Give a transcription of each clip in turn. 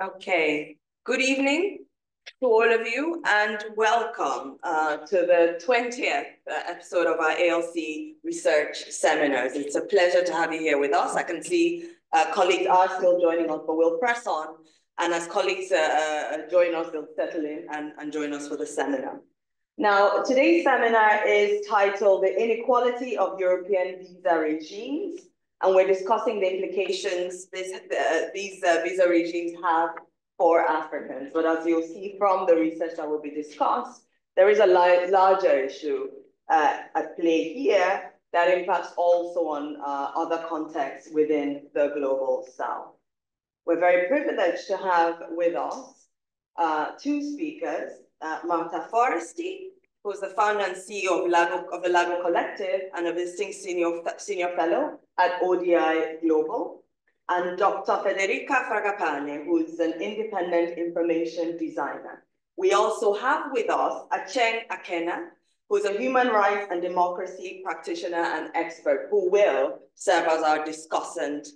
Okay, good evening to all of you and welcome to the 20th episode of our ALC Research Seminars. It's a pleasure to have you here with us. I can see colleagues are still joining us, but we'll press on. And as colleagues join us, they'll settle in and join us for the seminar. Now, today's seminar is titled The Inequality of European Visa Regimes. And we're discussing the implications these visa regimes have for Africans. But as you'll see from the research that will be discussed, there is a larger issue at play here that impacts also on other contexts within the global South. We're very privileged to have with us two speakers, Martha Foresti, who's the founder and CEO of the LAGO Collective and a visiting senior fellow at ODI Global, and Dr. Federica Fragapane, who's an independent information designer. We also have with us Eka Ikpe, who's a human rights and democracy practitioner and expert who will serve as our discussant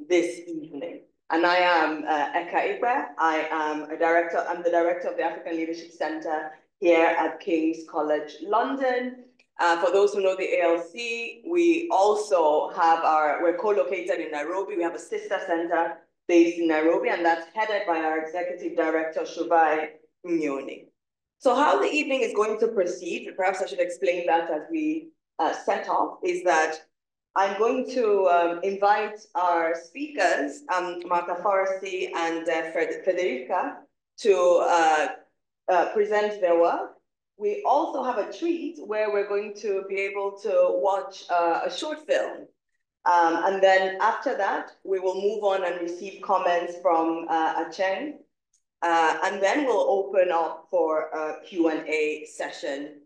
this evening. And I am Eka Ikpe. I'm the director of the African Leadership Center here at King's College London. For those who know the ALC, we also have we're co-located in Nairobi. We have a sister center based in Nairobi, and that's headed by our executive director, Shubai Mnyoni. So how the evening is going to proceed, perhaps I should explain that as we set off, is that I'm going to invite our speakers, Martha Foresti and Federica, to present their work. We also have a treat where we're going to be able to watch a short film. And then after that, we will move on and receive comments from Eka. And then we'll open up for a Q&A session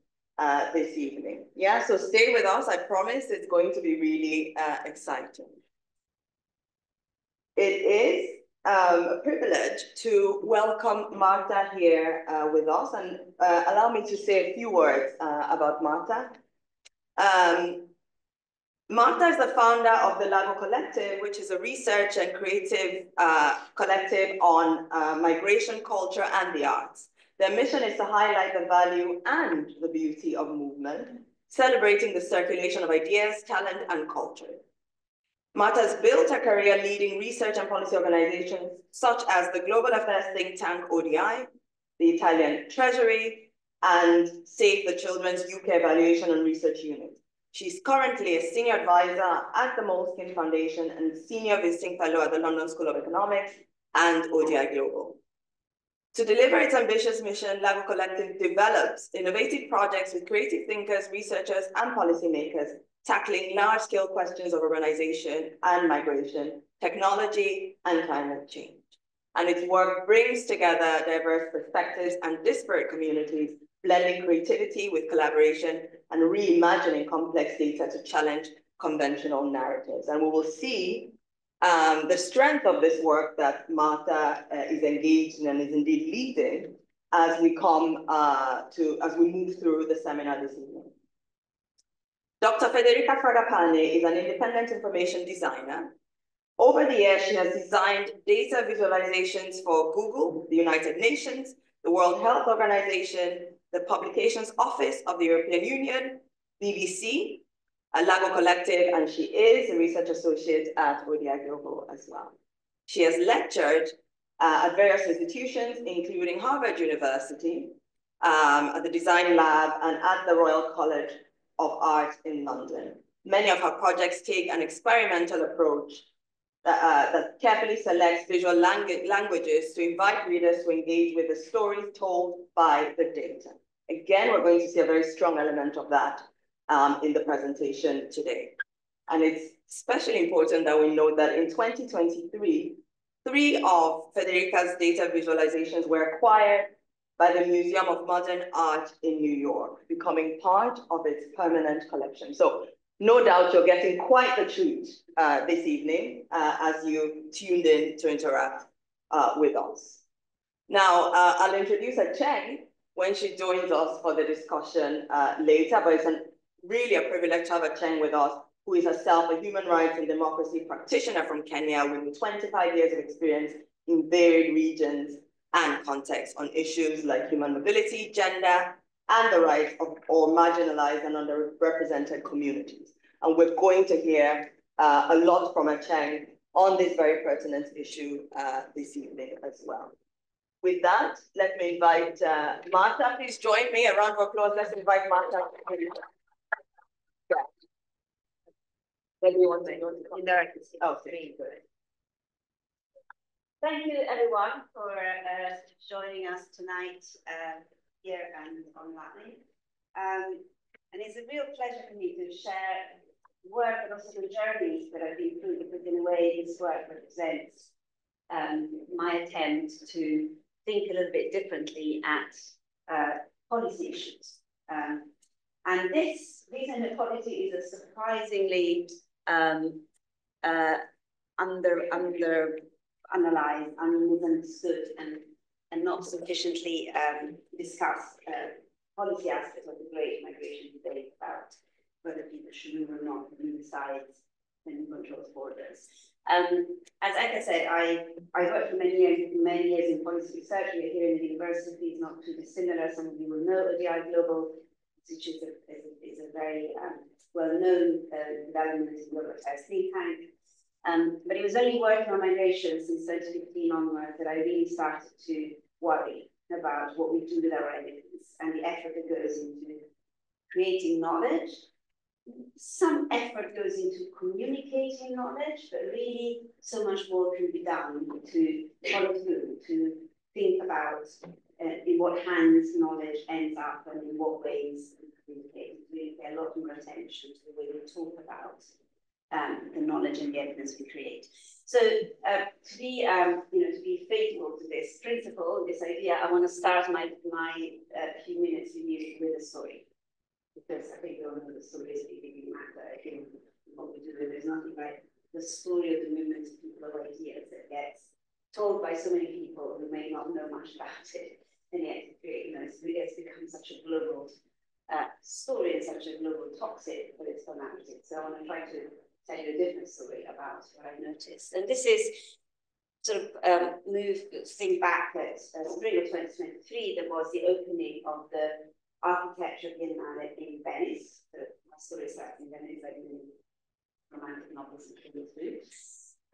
this evening. Yeah, so stay with us. I promise it's going to be really exciting. It is a privilege to welcome Martha here with us, and allow me to say a few words about Martha. Martha is the founder of the LAGO Collective, which is a research and creative collective on migration, culture, and the arts. Their mission is to highlight the value and the beauty of movement, celebrating the circulation of ideas, talent, and culture. Martha has built her career leading research and policy organizations such as the Global Affairs think tank ODI, the Italian Treasury, and Save the Children's UK Evaluation and Research Unit. She's currently a senior advisor at the Moleskine Foundation and senior visiting fellow at the London School of Economics and ODI Global. To deliver its ambitious mission, LAGO Collective develops innovative projects with creative thinkers, researchers, and policymakers tackling large-scale questions of urbanization and migration, technology, and climate change. And its work brings together diverse perspectives and disparate communities, blending creativity with collaboration and reimagining complex data to challenge conventional narratives. And we will see the strength of this work that Martha is engaged in and is indeed leading as we as we move through the seminar this evening. Dr. Federica Fragapane is an independent information designer. Over the years, she has designed data visualizations for Google, the United Nations, the World Health Organization, the Publications Office of the European Union, BBC, LAGO Collective, and she is a research associate at ODI Global as well. She has lectured at various institutions, including Harvard University, at the Design Lab, and at the Royal College of Art in London. Many of her projects take an experimental approach that carefully selects visual languages to invite readers to engage with the stories told by the data. Again, we're going to see a very strong element of that in the presentation today. And it's especially important that we note that in 2023, 3 of Federica's data visualizations were acquired by the Museum of Modern Art in New York, becoming part of its permanent collection. So no doubt you're getting quite the treat this evening as you tuned in to interact with us. Now, I'll introduce Eka when she joins us for the discussion later, but it's really a privilege to have Eka with us, who is herself a human rights and democracy practitioner from Kenya with 25 years of experience in varied regions and contexts on issues like human mobility, gender, and the rights of all marginalized and underrepresented communities. And we're going to hear a lot from Acheng on this very pertinent issue this evening as well. With that, let me invite Martha. Please join me. A round of applause. Let's invite Martha. What do you want to say? Oh, okay, good. Thank you, everyone, for joining us tonight here and online. And it's a real pleasure for me to share work and also the journeys that I've been through, because in a way this work represents my attempt to think a little bit differently at policy issues. And this Visa Inequality is a surprisingly underanalyzed, misunderstood, and not sufficiently discussed policy aspects of the great migration debate about whether people should move or not, who decides and who controls borders. As Eka said, I worked for many years in policy research. We're here in the university, it's not too dissimilar. Some of you will know ODI Global, which is a very well-known development in global affairs think tank. But it was only working on migration since 2015 onwards that I really started to worry about what we do with our evidence and the effort that goes into creating knowledge. Some effort goes into communicating knowledge, but really so much more can be done to follow through, to think about in what hands knowledge ends up and in what ways we communicate. We pay a lot more attention to the way we talk about the knowledge and the evidence we create. So to be faithful to this principle, this idea, I want to start my few minutes with you with a story, because I think we all know the stories really matter. I think what we do, there's nothing like the story of the movement of people of ideas that gets told by so many people who may not know much about it, and yet it's become such a global story and such a global toxic political narrative. So I want to try to tell you a different story about what I noticed. And this is sort of think back at spring of 2023, there was the opening of the Architecture Biennale in Venice. So my story starts in Venice, like in romantic novels and through.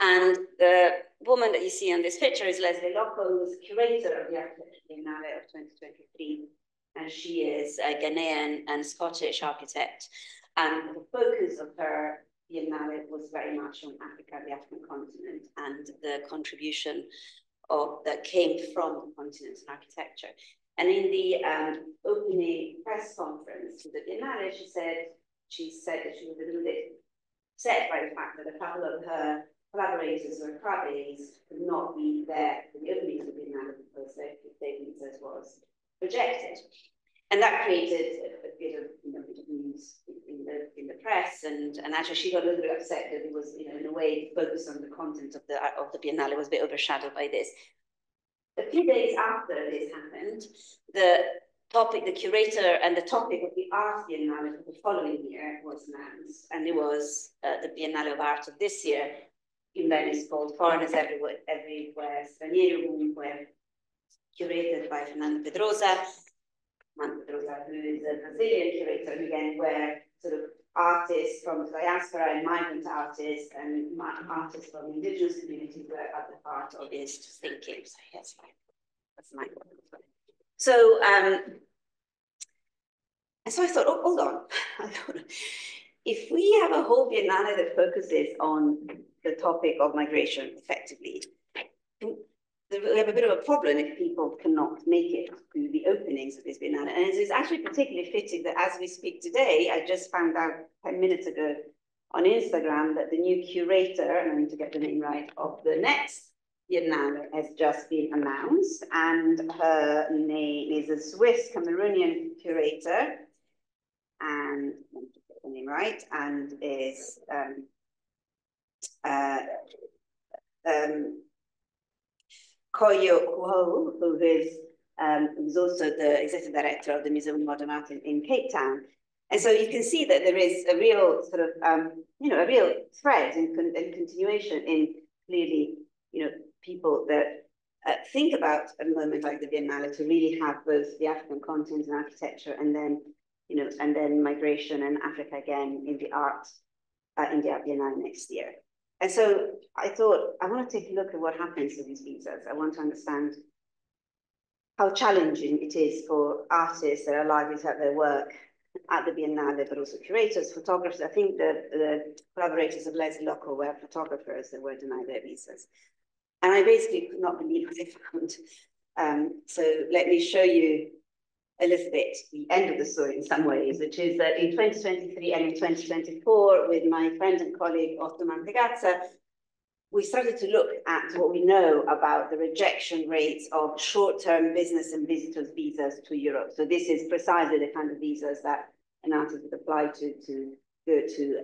And the woman that you see on this picture is Leslie Locke, who was curator of the Architecture Biennale of 2023. And she is a Ghanaian and Scottish architect. And the focus of her Biennale was very much on Africa, the African continent, and the contribution that came from the continent in architecture. And in the opening press conference to the Biennale, she said that she was a little bit upset by the fact that a couple of her collaborators or colleagues could not be there for the opening of the Biennale because their statement was rejected. And that created a bit of news in the press, and actually she got a little bit upset that it was, in a way, the focus on the content of the Biennale was a bit overshadowed by this. A few days after this happened, the curator and the topic of the Art Biennale for the following year was announced, and it was the Biennale of Art of this year in Venice, called Foreigners Everywhere, Stranieri Ovunque, curated by Fernando Pedrosa, who is a Brazilian curator, again, where sort of artists from the diaspora and migrant artists and artists from indigenous communities were at the heart of his thinking. So that's my one. So, and so I thought, oh, hold on. If we have a whole Biennale that focuses on the topic of migration effectively, we have a bit of a problem if people cannot make it to the openings of this Biennale. And it's actually particularly fitting that as we speak today, I just found out 10 minutes ago on Instagram that the new curator, and I need to get the name right, of the next Biennale has just been announced. And her name is a Swiss Cameroonian curator, and let me get the name right, and is Koyo Kuho, who is also the executive director of the Museum of Modern Art in Cape Town. And so you can see that there is a real sort of, a real thread and continuation in clearly, people that think about a moment like the Biennale to really have both the African content and architecture, and then, and then migration and Africa again in the arts in the Biennale next year. And so I thought, I want to take a look at what happens to these visas. I want to understand how challenging it is for artists that are likely to have their work at the Biennale, but also curators, photographers. I think the collaborators of LAGO were photographers that were denied their visas. And I basically could not believe what I found. So let me show you a little bit the end of the story in some ways, which is that in 2023 and in 2024, with my friend and colleague Ottoman Tegazza, we started to look at what we know about the rejection rates of short-term business and visitors visas to Europe. So this is precisely the kind of visas that an artist would apply to go to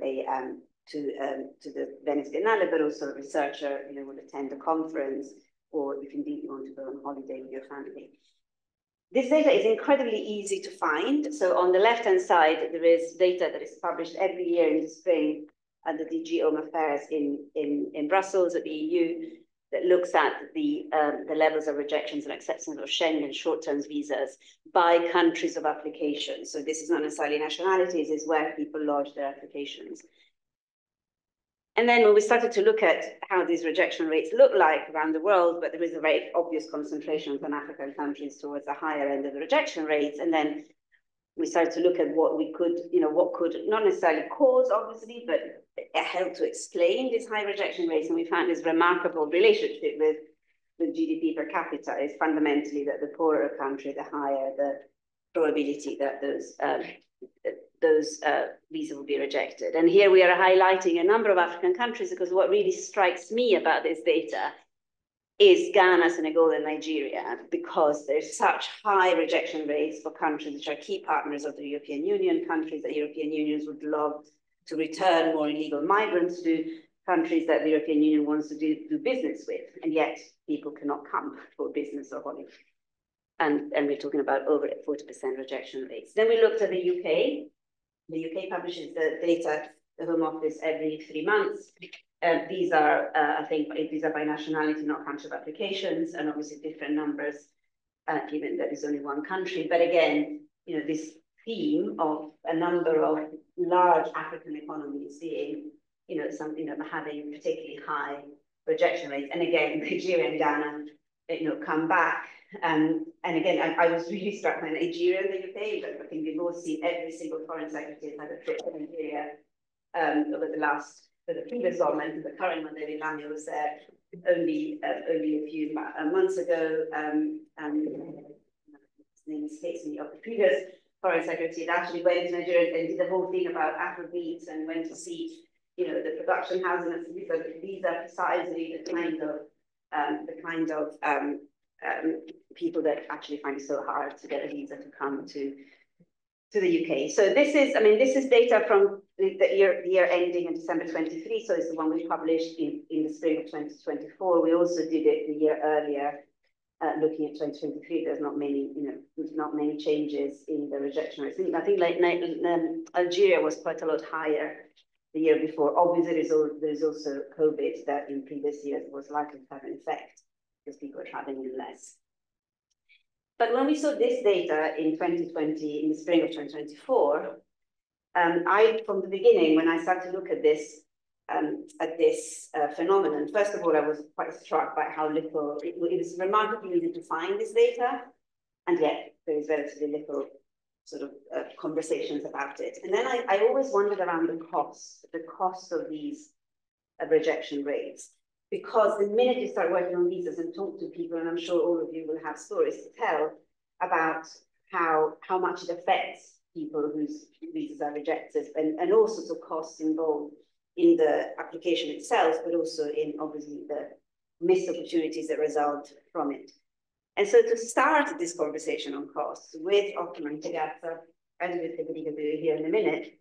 the Venice Biennale, but also a researcher, would attend a conference, or if indeed you want to go on holiday with your family. This data is incredibly easy to find. So on the left-hand side, there is data that is published every year in the spring at the DG Home Affairs in Brussels at the EU, that looks at the levels of rejections and acceptance of Schengen short-term visas by countries of application. So this is not necessarily nationalities, it's where people lodge their applications. And then when we started to look at how these rejection rates look like around the world, but there is a very obvious concentration on African countries towards the higher end of the rejection rates. And then we started to look at what we could, what could not necessarily cause, obviously, but help to explain these high rejection rates. And we found this remarkable relationship with GDP per capita is fundamentally that the poorer a country, the higher the probability that those visas will be rejected. And here we are highlighting a number of African countries, because what really strikes me about this data is Ghana, Senegal, and Nigeria, because there's such high rejection rates for countries which are key partners of the European Union, countries that European unions would love to return more illegal migrants to, countries that the European Union wants to do business with, and yet people cannot come for business or holiday. And we're talking about over 40% rejection rates. Then we looked at the UK. The UK publishes the data, the Home Office, every 3 months. These are, I think, these are by nationality, not country of applications, and obviously different numbers, given that there's only one country. But again, this theme of a number of large African economies seeing, having particularly high rejection rates. And again, Nigeria and Ghana, come back. And again, I was really struck by Nigeria and the UK, but I think we've all seen every single foreign secretary had a trip to Nigeria over the previous government, and the current one, David Lamia, was there only a few months ago. And his name escapes me, of the previous foreign secretary, that actually went to Nigeria and did the whole thing about Afrobeats and went to see, the production houses. And these are precisely the kind of people that actually find it so hard to get a visa to come to the UK. So this is data from the year ending in December 23. So it's the one we published in the spring of 2024. We also did it the year earlier, looking at 2023. There's not many changes in the rejection rates. I think like Algeria was quite a lot higher the year before. Obviously, there's also COVID that in previous years was likely to have an effect, because people are traveling less. But when we saw this data in 2020, in the spring of 2024, from the beginning, when I started to look at this phenomenon, first of all, I was quite struck by how little, it was remarkably easy to find this data, and yet there is relatively little sort of conversations about it. And then I always wondered around the cost of these rejection rates. Because the minute you start working on visas and talk to people, and I'm sure all of you will have stories to tell about how much it affects people whose visas are rejected, and all sorts of costs involved in the application itself, but also in obviously the missed opportunities that result from it. And so to start this conversation on costs with Ottoman Tegazza and with Federica Fragapane here in a minute,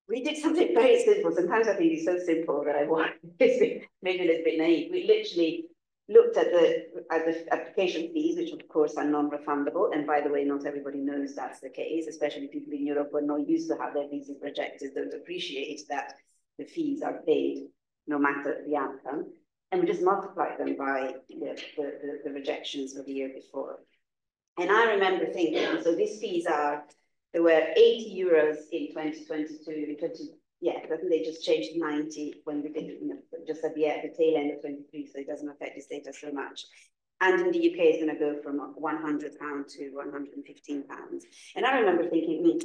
we did something very simple. Sometimes I think it's so simple that I want maybe a little bit naive. We literally looked at the application fees, which of course are non-refundable. And by the way, not everybody knows that's the case, especially people in Europe who are not used to have their visas rejected, don't appreciate that the fees are paid no matter the outcome. and we just multiplied them by the rejections of the year before. And I remember thinking, so these fees there were 80 euros in 2022, yeah, I think they just changed 90 when we did, just at the tail end of 23, so it doesn't affect this data so much. And in the UK, it's going to go from £100 to £115. And I remember thinking,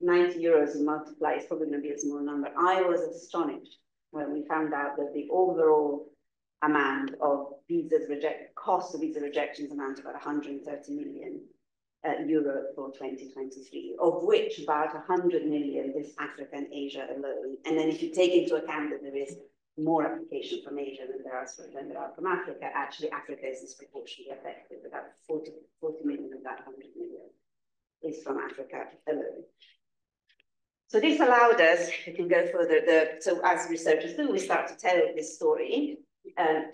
90 euros and multiply is probably going to be a small number. I was astonished when we found out that the overall amount of cost of visa rejections amount to about 130 million euro for 2023, of which about 100 million is Africa and Asia alone. And then if you take into account that there is more application from Asia than there are from Africa, actually Africa is disproportionately affected. About 40 million of that 100 million is from Africa alone. So this allowed us, we can go further, so as researchers do, we start to tell this story. And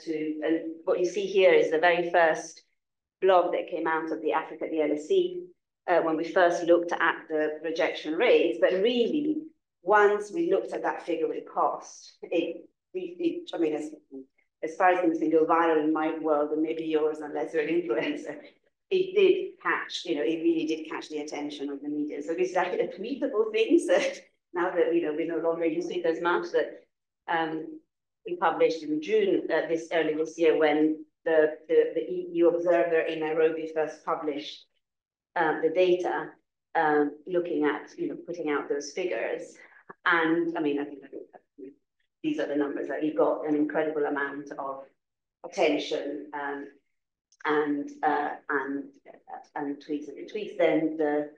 what you see here is the very first blog that came out of the Africa, the ALC, when we first looked at the rejection rates. But really, once we looked at that figure with cost, I mean, as far as things can go viral in my world, and maybe yours, unless you're an influencer, it did catch, it really did catch the attention of the media. So this is actually a tweetable thing. So now that we no longer use it as much, that we published in June early this year, when the EU observer in Nairobi first published the data, looking at putting out those figures. And I mean, I think these are the numbers that he got an incredible amount of attention and tweets and retweets. Then the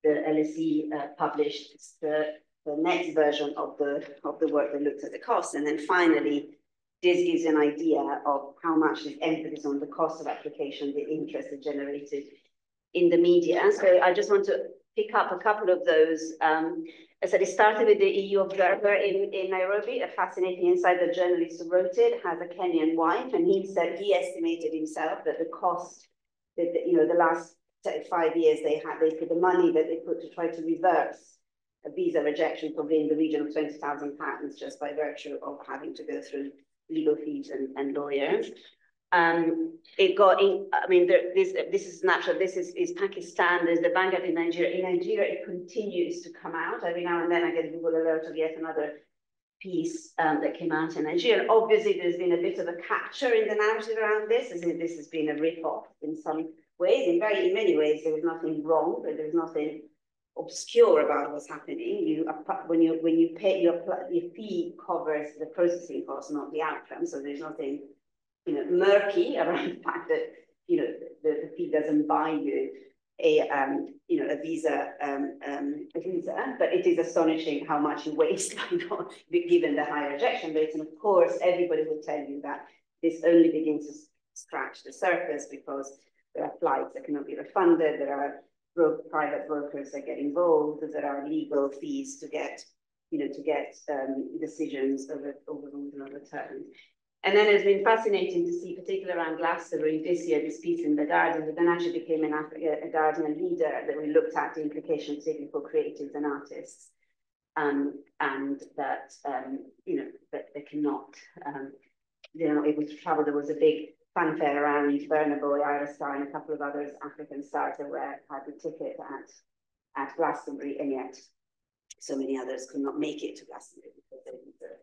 LSE published the next version of the work that looked at the cost, and then finally this gives an idea of how much this emphasis on the cost of application, the interest it generated in the media. So I just want to pick up a couple of those. As I said, it started with the EU observer in Nairobi, a fascinating insight. The journalist who wrote it has a Kenyan wife, and he said he estimated himself that the cost, that the last 5 years they put the money that they put to try to reverse a visa rejection probably in the region of £20,000 just by virtue of having to go through legal fees and lawyers. It got in, I mean, this is a snapshot. This is Pakistan. There's the Bangladesh in Nigeria. In Nigeria, it continues to come out. Every now and then I get a Google alert of yet another piece that came out in Nigeria. And obviously, there's been a bit of a capture in the narrative around this, as if this has been a rip-off in some ways. In many ways, there was nothing wrong, but there's nothing obscure about what's happening. When you pay your fee covers the processing cost, not the outcome. So there's nothing murky around the fact that the fee doesn't buy you a visa, but it is astonishing how much you waste given the high rejection rates. And of course, everybody will tell you that this only begins to scratch the surface, because there are flights that cannot be refunded, there are private brokers that get involved, there are legal fees to get decisions overruled and overturned. And then it's been fascinating to see, particularly around Glastonbury this year, this piece in The Guardian, that then actually became a Guardian leader, that we looked at the implications, particularly for creatives and artists, and that, that they cannot, they're not able to travel. There was a big fanfare around Burna Boy, Ira Star, and a couple of others, African stars, that had the ticket at Glastonbury, and yet so many others could not make it to Glastonbury because they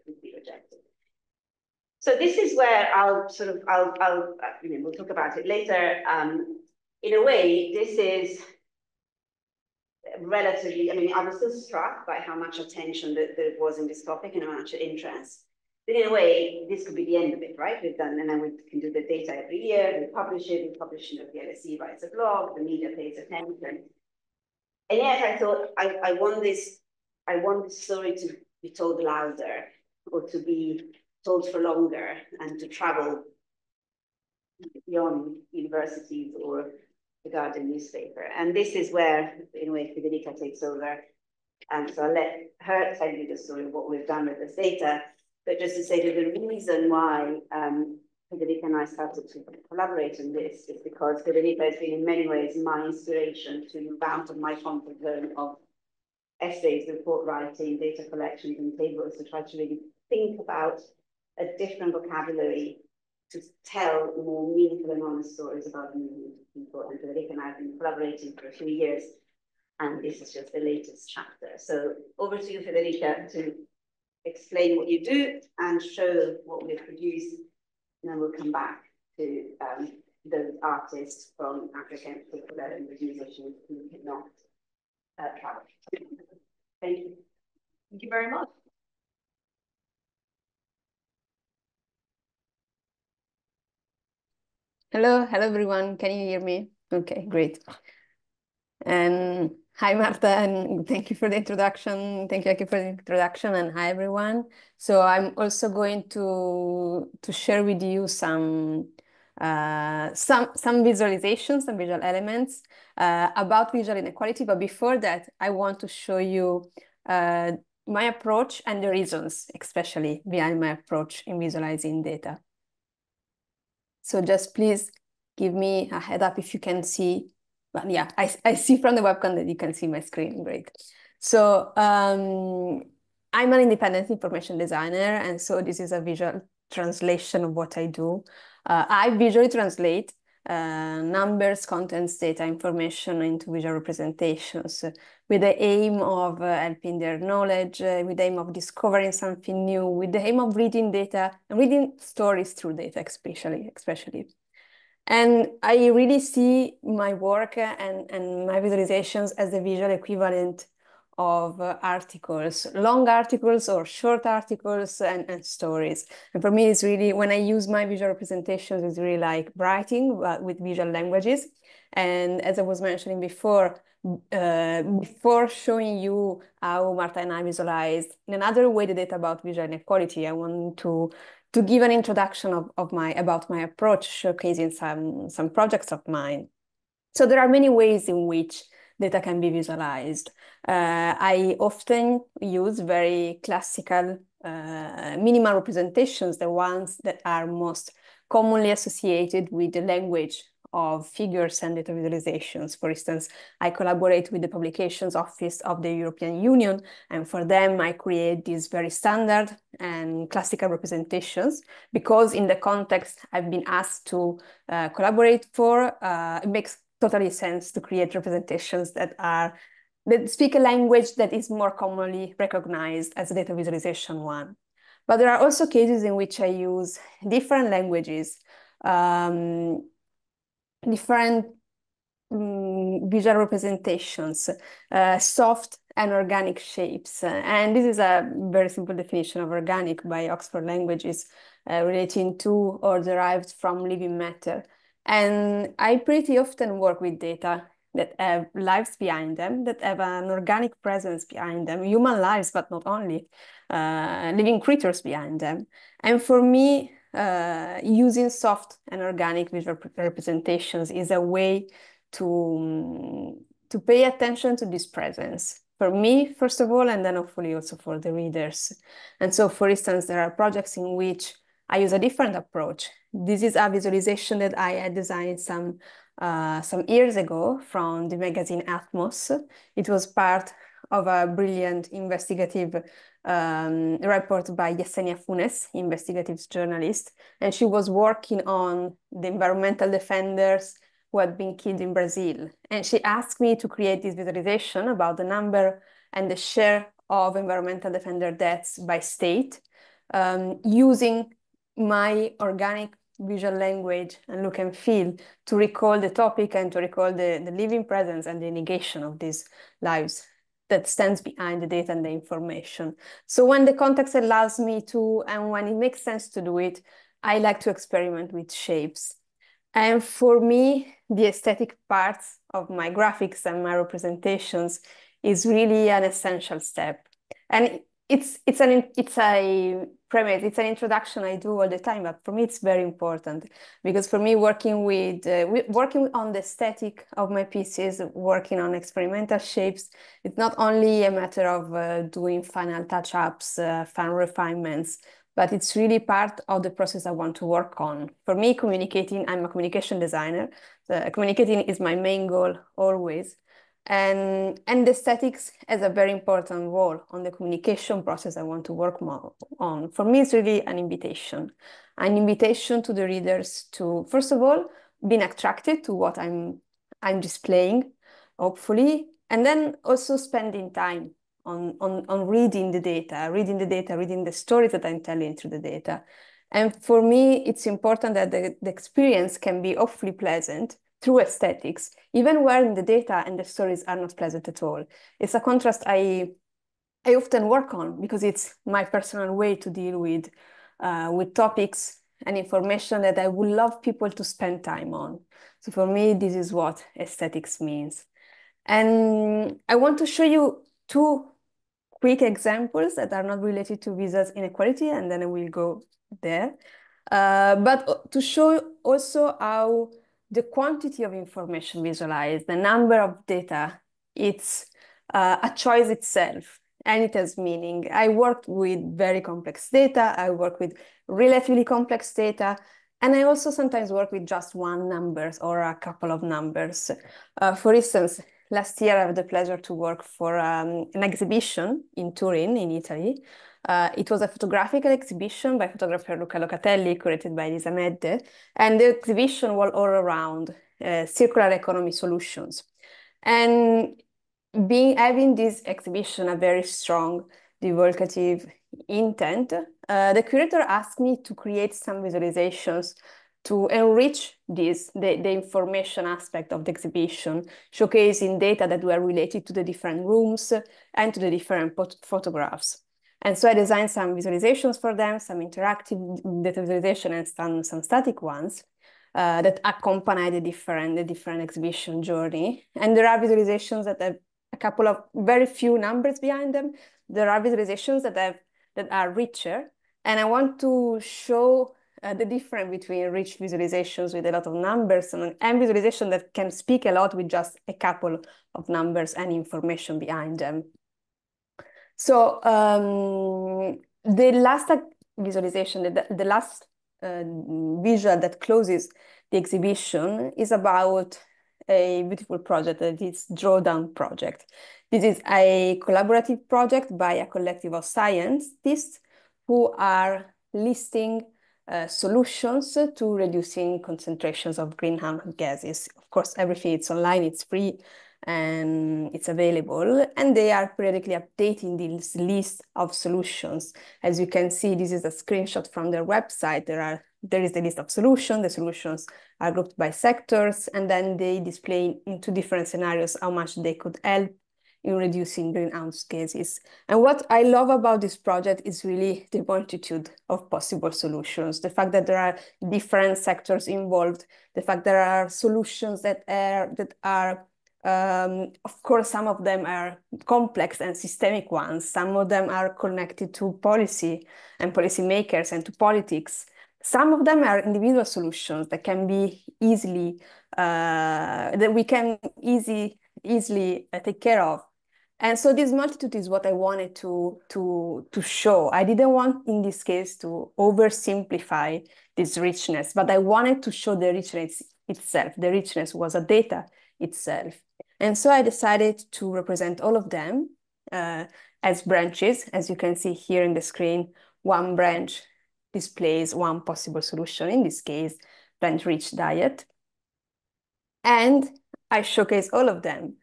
would be rejected. So this is where we'll talk about it later. In a way, this is relatively, I mean, I was still struck by how much attention there was in this topic and how much interest. But in a way, this could be the end of it, right? We've done, and then we can do the data every year. We publish it. The LSE writes a blog. The media pays attention. And yet, I thought I want this story to be told louder, or to be told for longer, and to travel beyond universities or the Guardian newspaper. And this is where, in a way, Federica takes over. And so I'll let her tell you the story of what we've done with this data. But just to say that the reason why Federica and I started to collaborate on this is because Federica has been in many ways my inspiration to move out of my comfort zone of essays, report writing, data collections, and tables, to try to really think about a different vocabulary to tell more meaningful and honest stories about the movement of people. And Federica and I have been collaborating for a few years, and this is just the latest chapter. So over to you, Federica, to explain what you do and show what we've produced, and then we'll come back to those artists from Africa in particular and the musicians who cannot travel. Thank you. Thank you very much. Hello everyone. Can you hear me? Okay, great. And hi Martha, and thank you for the introduction. Thank you, Eka, for the introduction, and hi everyone. So I'm also going to share with you some visualizations, some visual elements about visual inequality. But before that, I want to show you my approach and the reasons, especially behind my approach in visualizing data. So just please give me a head up if you can see. Well, yeah, I see from the webcam that you can see my screen. Great. So I'm an independent information designer, and so this is a visual translation of what I do. I visually translate numbers, contents, data, information into visual representations with the aim of helping their knowledge, with the aim of discovering something new, with the aim of reading data and reading stories through data, especially. And I really see my work and my visualizations as the visual equivalent of articles, long articles or short articles and stories. And for me, it's really, when I use my visual representations, it's really like writing with visual languages. And as I was mentioning before showing you how Martha and I visualized in another way the data about visual inequality, I want to give an introduction about my approach, showcasing some projects of mine. So there are many ways in which data can be visualized. I often use very classical minimal representations, the ones that are most commonly associated with the language of figures and data visualizations. For instance, I collaborate with the Publications Office of the European Union, and for them I create these very standard and classical representations, because in the context I've been asked to collaborate for, it makes totally sense to create representations that speak a language that is more commonly recognized as a data visualization one. But there are also cases in which I use different languages, different visual representations, soft and organic shapes. And this is a very simple definition of organic by Oxford Languages, relating to or derived from living matter. And I pretty often work with data that have lives behind them, that have an organic presence behind them, human lives, but not only, living creatures behind them. And for me, using soft and organic visual representations is a way to pay attention to this presence. For me, first of all, and then hopefully also for the readers. And so, for instance, there are projects in which I use a different approach. This is a visualization that I had designed some years ago from the magazine Atmos. It was part of a brilliant investigative report by Yesenia Funes, investigative journalist, and she was working on the environmental defenders who had been killed in Brazil. And she asked me to create this visualization about the number and the share of environmental defender deaths by state, using my organic visual language and look and feel to recall the topic and to recall the living presence and the negation of these lives that stands behind the data and the information. So when the context allows me to, and when it makes sense to do it, I like to experiment with shapes. And for me, the aesthetic parts of my graphics and my representations is really an essential step. And it's a premise, it's an introduction I do all the time, but for me it's very important, because for me working on the aesthetic of my pieces, working on experimental shapes, it's not only a matter of doing final touch-ups, fine refinements, but it's really part of the process I want to work on. For me, communicating, I'm a communication designer. Communicating is my main goal always. And aesthetics has a very important role on the communication process I want to work more on. For me, it's really an invitation to the readers to, first of all, being attracted to what I'm displaying, hopefully, and then also spending time on reading the data, reading the stories that I'm telling through the data. And for me, it's important that the experience can be hopefully pleasant through aesthetics, even when the data and the stories are not pleasant at all. It's a contrast I often work on because it's my personal way to deal with topics and information that I would love people to spend time on. So for me, this is what aesthetics means. And I want to show you two quick examples that are not related to Visa's inequality, and then I will go there. But to show also how the quantity of information visualized, the number of data, it's a choice itself, and it has meaning. I worked with very complex data, I work with relatively complex data, and I also sometimes work with just one number or a couple of numbers. For instance, last year I had the pleasure to work for an exhibition in Turin, in Italy. It was a photographical exhibition by photographer Luca Locatelli, curated by Elisa Medde, and the exhibition was all around circular economy solutions. And having this exhibition a very strong divulgative intent, the curator asked me to create some visualizations to enrich the information aspect of the exhibition, showcasing data that were related to the different rooms and to the different photographs. And so I designed some visualizations for them, some interactive data visualization and some static ones that accompany the different exhibition journey. And there are visualizations that have a couple of very few numbers behind them. There are visualizations that are richer. And I want to show the difference between rich visualizations with a lot of numbers and visualization that can speak a lot with just a couple of numbers and information behind them. So the last visualization, the last visual that closes the exhibition is about a beautiful project that is Drawdown Project. This is a collaborative project by a collective of scientists who are listing solutions to reducing concentrations of greenhouse gases. Of course, everything is online, it's free, and it's available, and they are periodically updating this list of solutions. As you can see, this is a screenshot from their website. There is the list of solutions. The solutions are grouped by sectors, and then they display in two different scenarios how much they could help in reducing greenhouse gases. And what I love about this project is really the multitude of possible solutions, the fact that there are different sectors involved, the fact there are solutions that are of course, some of them are complex and systemic ones. Some of them are connected to policy and policymakers and to politics. Some of them are individual solutions that can be easily, that we can easily take care of. And so this multitude is what I wanted to show. I didn't want, in this case, to oversimplify this richness, but I wanted to show the richness itself. The richness was a data itself. And so I decided to represent all of them as branches. As you can see here in the screen, one branch displays one possible solution, in this case, plant-rich diet. And I showcase all of them.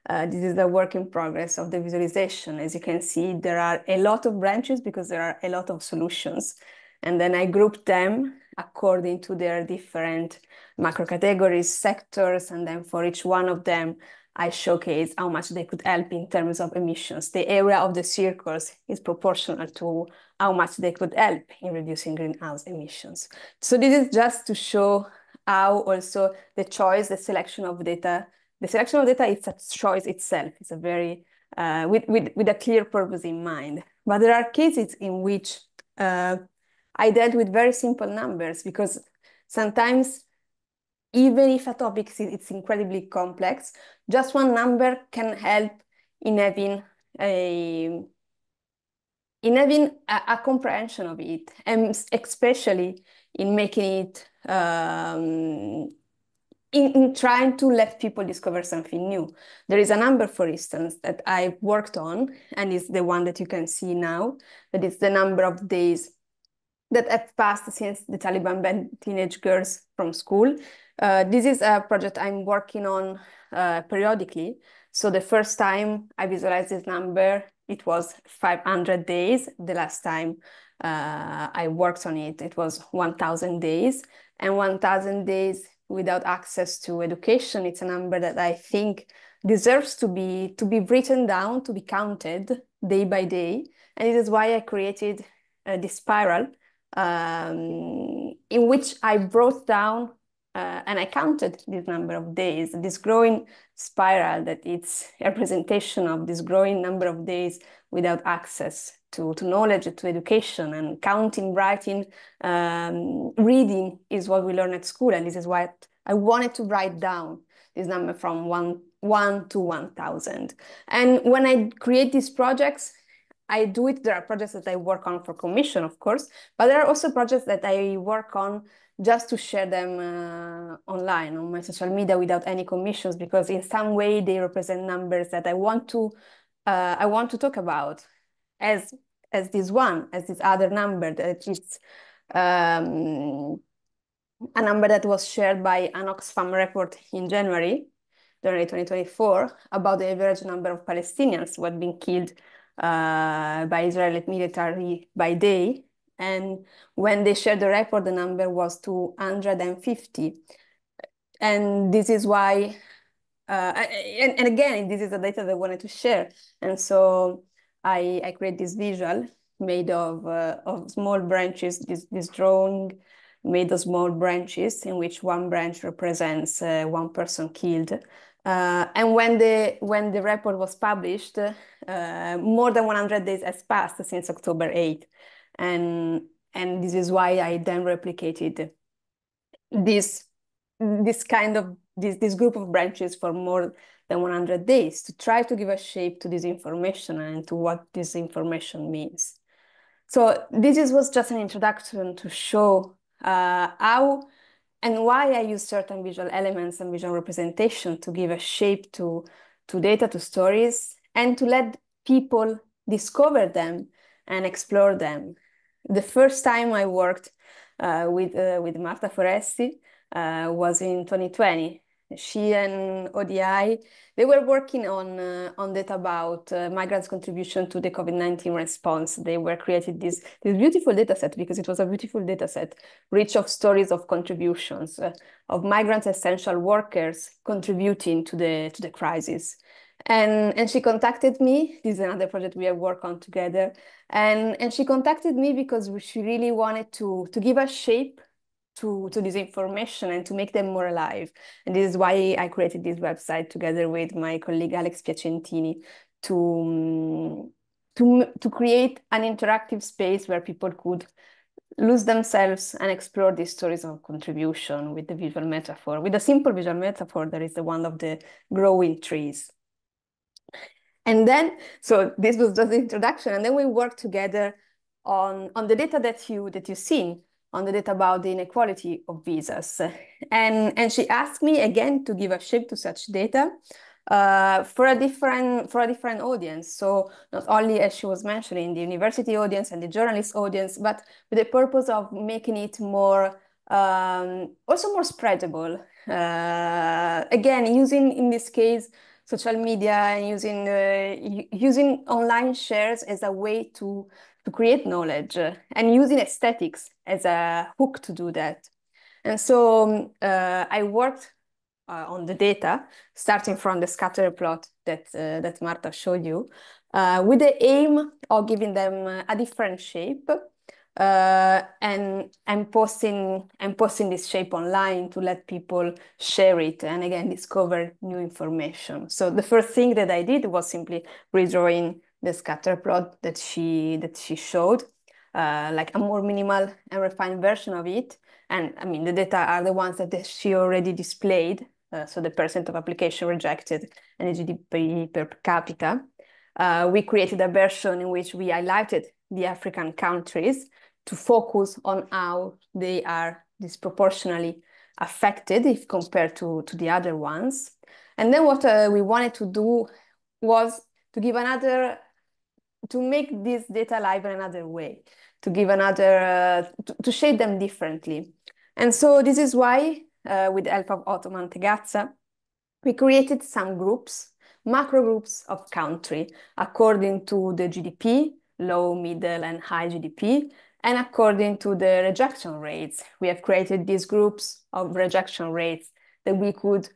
This is the work in progress of the visualization. As you can see, there are a lot of branches because there are a lot of solutions. And then I grouped them according to their different macro categories, sectors, and then for each one of them, I showcase how much they could help in terms of emissions. The area of the circles is proportional to how much they could help in reducing greenhouse emissions. So this is just to show how also the choice, the selection of data is a choice itself. It's a very, with a clear purpose in mind. But there are cases in which I dealt with very simple numbers because sometimes, even if a topic is incredibly complex, just one number can help in having a comprehension of it, and especially in making it in trying to let people discover something new. There is a number, for instance, that I worked on, and it's the one that you can see now, that is the number of days that have passed since the Taliban banned teenage girls from school. This is a project I'm working on periodically. So the first time I visualized this number, it was 500 days. The last time I worked on it, it was 1,000 days. And 1,000 days without access to education, it's a number that I think deserves to be written down, to be counted day by day. And it is why I created this spiral in which I brought down and I counted this number of days, this growing spiral, that it's a representation of this growing number of days without access to knowledge, to education, and counting, writing, reading is what we learn at school. And this is why I wanted to write down this number from one to 1,000. And when I create these projects, I do it. There are projects that I work on for commission, of course, but there are also projects that I work on just to share them online on my social media without any commissions, because in some way they represent numbers that I want to talk about, as this other number that is a number that was shared by an Oxfam report in January 2024 about the average number of Palestinians who had been killed by Israeli military by day. And when they shared the report, the number was 250. And this is why, and again, this is the data that I wanted to share. And so I create this visual made of small branches, this drawing made of small branches in which one branch represents one person killed. And when the report was published, more than 100 days has passed since October 8th. And this is why I then replicated this group of branches for more than 100 days to try to give a shape to this information and to what this information means. So this was just an introduction to show how and why I use certain visual elements and visual representation to give a shape to data, to stories, and to let people discover them and explore them. The first time I worked with Martha Foresti was in 2020. She and ODI, they were working on data about migrants' contribution to the COVID-19 response. They were creating this beautiful data set, because it was a beautiful data set, rich of stories of contributions, of migrants, essential workers contributing to the crisis. And she contacted me. This is another project we have worked on together. And she contacted me because she really wanted to give a shape to this information and to make them more alive. And this is why I created this website together with my colleague Alex Piacentini to create an interactive space where people could lose themselves and explore these stories of contribution with the visual metaphor, with a simple visual metaphor that is the one of the growing trees. And then, so this was just the introduction, and then we worked together on the data that you've seen, on the data about the inequality of visas. And she asked me again to give a shape to such data for a different audience. So not only, as she was mentioning, the university audience and the journalist audience, but with the purpose of making it more, also more spreadable. Again, using, in this case, social media and using online shares as a way to create knowledge and using aesthetics as a hook to do that. And so I worked on the data, starting from the scatter plot that Martha showed you, with the aim of giving them a different shape and posting this shape online to let people share it and again discover new information. So the first thing that I did was simply redrawing the scatter plot that she showed, like a more minimal and refined version of it. And I mean, the data are the ones that she already displayed. So the percent of application rejected and the GDP per capita. We created a version in which we highlighted the African countries to focus on how they are disproportionately affected if compared to the other ones. And then what we wanted to do was to give another, to make this data live in another way, to give another, to shape them differently. And so this is why, with the help of Otto Mantegazza, we created some groups, macro groups of country, according to the GDP, low, middle, and high GDP, and according to the rejection rates. We have created these groups of rejection rates that we could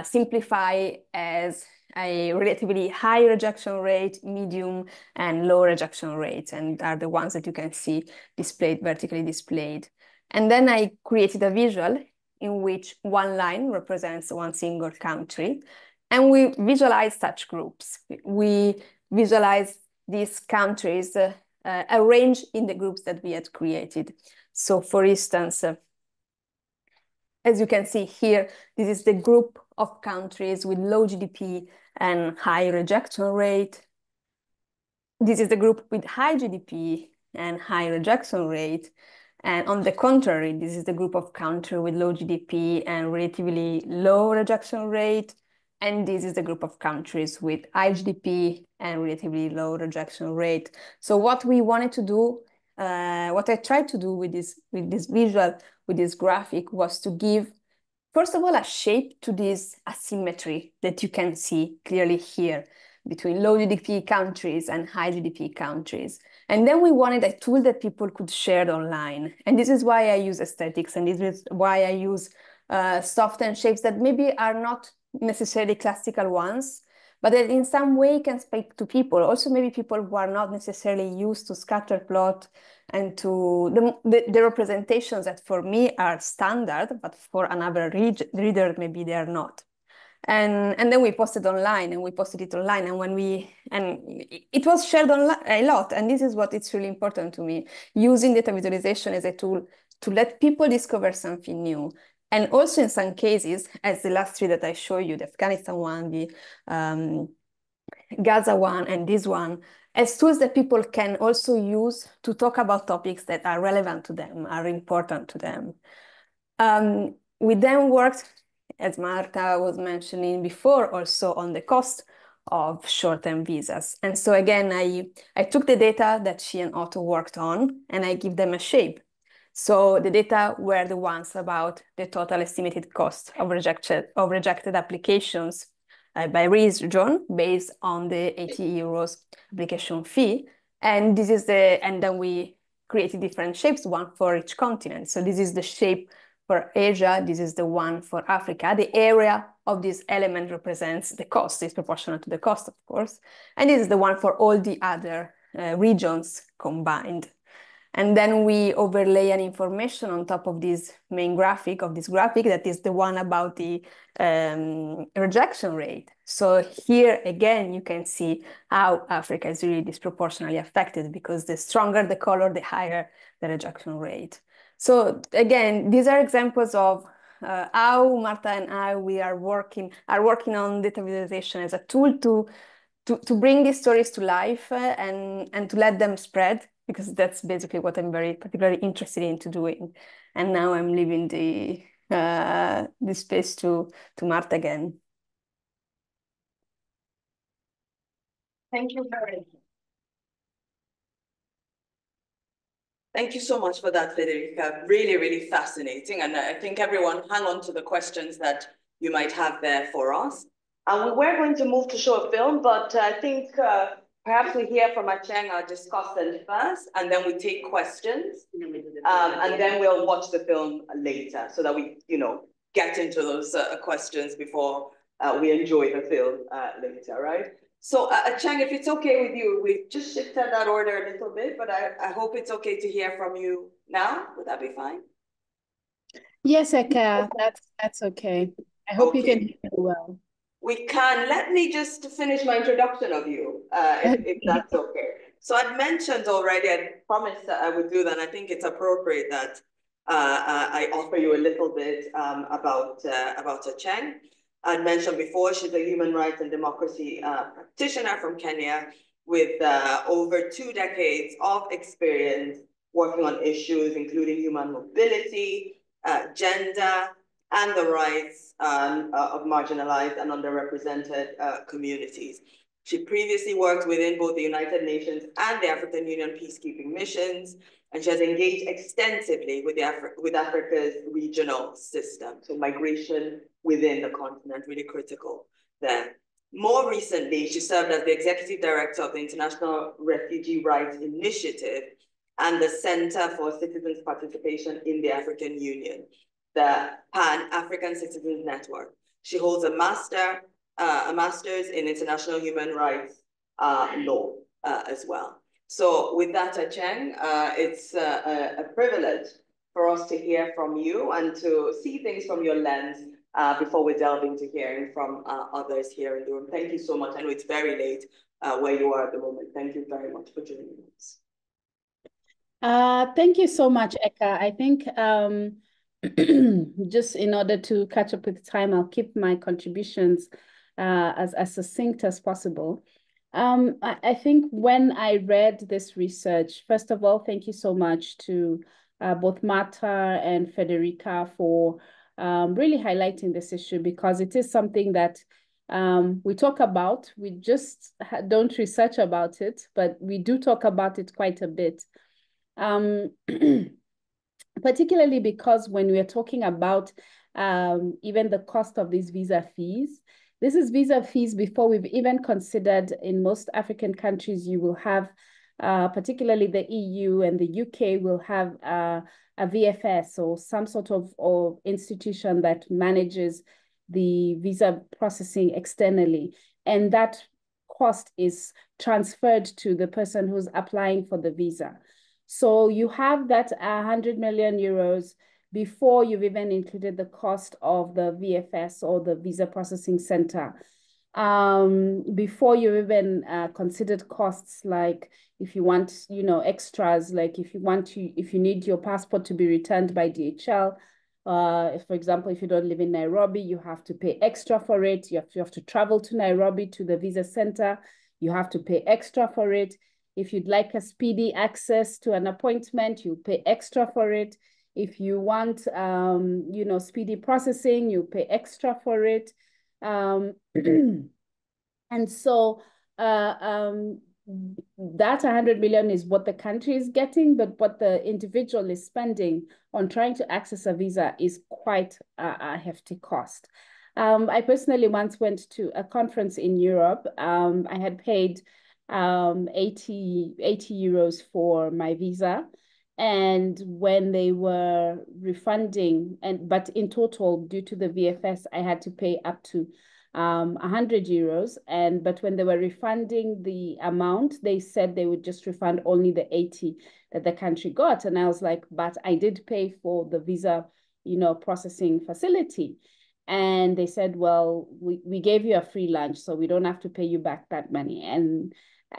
simplify as a relatively high rejection rate, medium, and low rejection rates, and are the ones that you can see displayed, vertically displayed. And then I created a visual in which one line represents one single country, and we visualize such groups. We visualize these countries arranged in the groups that we had created. So for instance, as you can see here, this is the group of countries with low GDP and high rejection rate. This is the group with high GDP and high rejection rate. And on the contrary, this is the group of countries with low GDP and relatively low rejection rate. And this is the group of countries with high GDP and relatively low rejection rate. So what we wanted to do, what I tried to do with this visual, with this graphic, was to give, first of all, a shape to this asymmetry that you can see clearly here between low GDP countries and high GDP countries. And then we wanted a tool that people could share online. And this is why I use aesthetics, and this is why I use softened shapes that maybe are not necessarily classical ones, but that in some way can speak to people. Also, maybe people who are not necessarily used to scatter plot and to the representations that for me are standard, but for another reader, maybe they are not. And then we posted online, and we posted it online, and it was shared online a lot. And this is what it's really important to me, using data visualization as a tool to let people discover something new. And also in some cases, as the last three that I show you, the Afghanistan one, the Gaza one, and this one, as tools that people can also use to talk about topics that are relevant to them, are important to them. We then worked, as Martha was mentioning before, also on the cost of short-term visas. And so again, I took the data that she and Otto worked on, and I give them a shape. So the data were the ones about the total estimated cost of rejected applications by region based on the 80 euros application fee. And this is and then we created different shapes, one for each continent. So this is the shape for Asia, this is the one for Africa. The area of this element represents the cost, is proportional to the cost, of course. And this is the one for all the other regions combined. And then we overlay an information on top of this main graphic, that is the one about the rejection rate. So here, again, you can see how Africa is really disproportionately affected, because the stronger the color, the higher the rejection rate. So again, these are examples of how Martha and I, we are working on data visualization as a tool to bring these stories to life and to let them spread, because that's basically what I'm very particularly interested into doing. And now I'm leaving the space to Martha again. Thank you very much. Thank you so much for that, Federica. Really, really fascinating. And I think everyone hang on to the questions that you might have there for us. And we were going to move to show a film, but I think perhaps we hear from Acheng, our discussant first, and then we take questions. And then we'll watch the film later so that we, get into those questions before we enjoy the film later, right? So Acheng, if it's okay with you, we've just shifted that order a little bit, but I hope it's okay to hear from you now. Would that be fine? Yes, Eka, that's okay. I hope you can hear me well. We can. Let me just finish my introduction of you, if that's okay. So I'd mentioned already, I promised that I would do that. I think it's appropriate that I offer you a little bit about Acheng. I'd mentioned before, she's a human rights and democracy practitioner from Kenya with over 2 decades of experience working on issues including human mobility, gender, and the rights of marginalized and underrepresented communities. She previously worked within both the United Nations and the African Union peacekeeping missions, and she has engaged extensively with Africa's regional system. So migration within the continent, really critical there. More recently, she served as the executive director of the International Refugee Rights Initiative and the Center for Citizens' Participation in the African Union, the Pan-African Citizens Network. She holds a master's in international human rights law as well. So with that, Acheng, it's a privilege for us to hear from you and to see things from your lens before we delve into hearing from others here in the room. Thank you so much. I know it's very late where you are at the moment. Thank you very much for joining us. Thank you so much, Eka. I think just in order to catch up with time, I'll keep my contributions as succinct as possible. I think when I read this research, first of all, thank you so much to both Martha and Federica for really highlighting this issue, because it is something that we talk about. We just don't research about it, but we do talk about it quite a bit. Particularly because when we are talking about even the cost of these visa fees, this is visa fees before we've even considered, in most African countries, you will have, particularly the EU and the UK will have a VFS or some sort of institution that manages the visa processing externally. And that cost is transferred to the person who's applying for the visa. So you have that 100 million euros before you've even included the cost of the VFS or the Visa Processing Center. Before you even considered costs like if you want, extras, like if you need your passport to be returned by DHL, for example, if you don't live in Nairobi, you have to pay extra for it. You have to travel to Nairobi to the visa center. You have to pay extra for it. If you'd like a speedy access to an appointment, you pay extra for it. If you want, speedy processing, you pay extra for it. And so that 100 million is what the country is getting, but what the individual is spending on trying to access a visa is quite a hefty cost. I personally once went to a conference in Europe. I had paid 80 euros for my visa. And when they were refunding, but in total, due to the VFS, I had to pay up to 100 euros. But when they were refunding the amount, they said they would just refund only the 80 that the country got. And I was like, but I did pay for the visa, processing facility. And they said, well, we gave you a free lunch, so we don't have to pay you back that money. And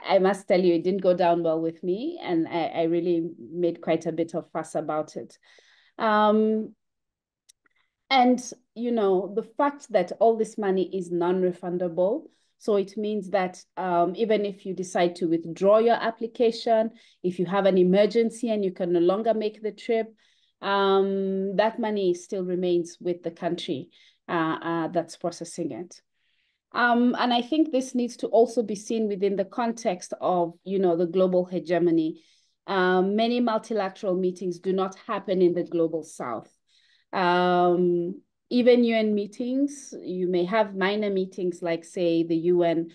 I must tell you, it didn't go down well with me, and I really made quite a bit of fuss about it. And, the fact that all this money is non-refundable, so it means that even if you decide to withdraw your application, if you have an emergency and you can no longer make the trip, that money still remains with the country that's processing it. And I think this needs to also be seen within the context of, the global hegemony. Many multilateral meetings do not happen in the global south. Even UN meetings, you may have minor meetings like, say, the UN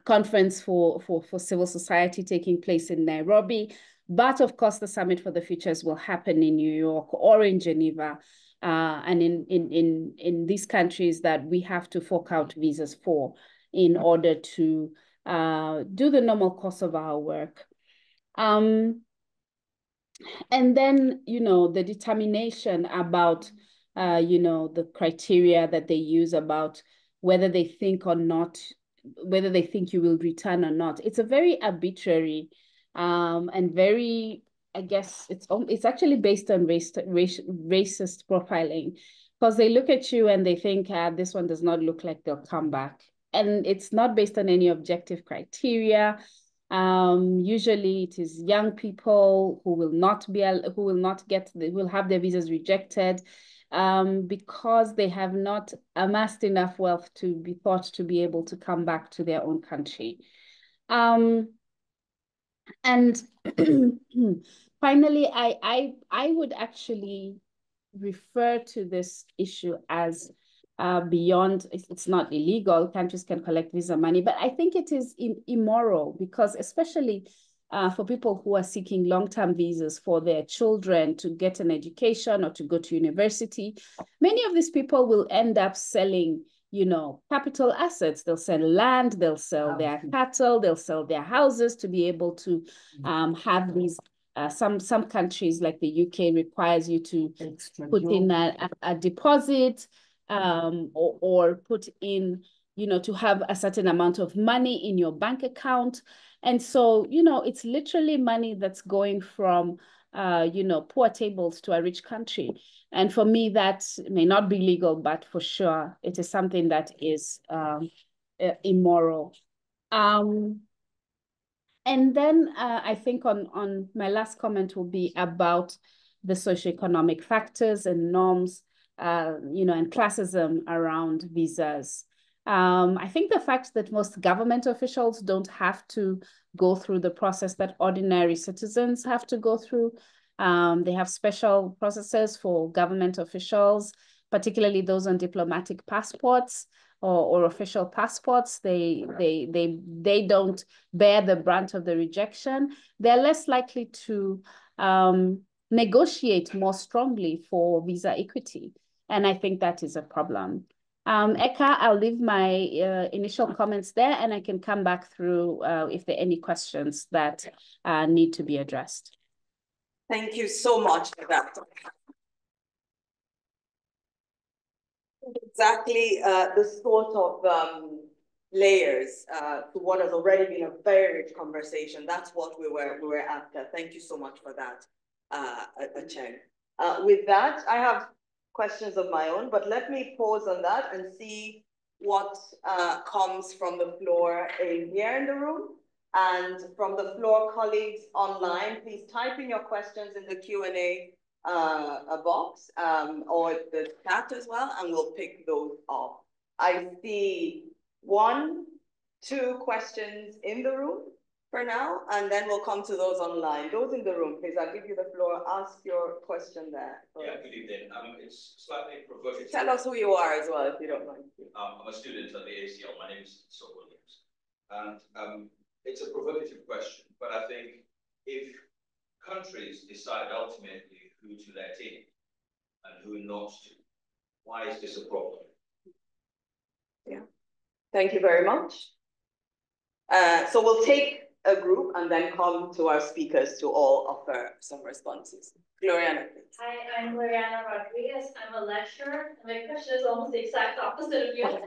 conference for civil society taking place in Nairobi. But of course, the Summit for the Futures will happen in New York or in Geneva. And in these countries that we have to fork out visas for in order to do the normal course of our work. And then, the determination about, the criteria that they use about whether they think or not, whether they think you will return or not. It's a very arbitrary and very, I guess it's actually based on racist profiling, because they look at you and they think this one does not look like they'll come back. And it's not based on any objective criteria. Usually it is young people who will have their visas rejected because they have not amassed enough wealth to be thought to be able to come back to their own country. And finally, I would actually refer to this issue as beyond, it's not illegal, countries can collect visa money, but I think it is immoral because especially for people who are seeking long-term visas for their children to get an education or to go to university, many of these people will end up selling, you know, capital assets. They'll sell land, they'll sell their cattle, they'll sell their houses to be able to have these. Some countries like the UK requires you to put in a deposit or put in, you know, to have a certain amount of money in your bank account. And so, you know, it's literally money that's going from, you know, poor tables to a rich country. And for me, that may not be legal, but for sure, it is something that is immoral. And then I think on my last comment will be about the socioeconomic factors and norms, you know, and classism around visas. I think the fact that most government officials don't have to go through the process that ordinary citizens have to go through. They have special processes for government officials, particularly those on diplomatic passports or official passports. They don't bear the brunt of the rejection. They're less likely to negotiate more strongly for visa equity. And I think that is a problem. Eka, I'll leave my initial comments there and I can come back through if there are any questions that need to be addressed. Thank you so much for that. Exactly the sort of layers to what has already been a very rich conversation. That's what we were after. Thank you so much for that, Chen. With that, I have questions of my own, but let me pause on that and see what comes from the floor here in the room. And from the floor, colleagues online, please type in your questions in the Q&A box or the chat as well, and we'll pick those up. I see 1, 2 questions in the room for now, and then we'll come to those online. Those in the room, please, I'll give you the floor. Ask your question there. Yeah, good evening. It's slightly provocative. Tell us who you are as well, if you don't mind. I'm a student at the ACL. My name is Sir Williams. And it's a provocative question, but I think if countries decide ultimately who to let in and who not to, why is this a problem? Yeah, thank you very much. So we'll take a group and then come to our speakers to all offer some responses. Gloriana, please. Hi, I'm Gloriana Rodriguez. I'm a lecturer. And my question is almost the exact opposite of yours.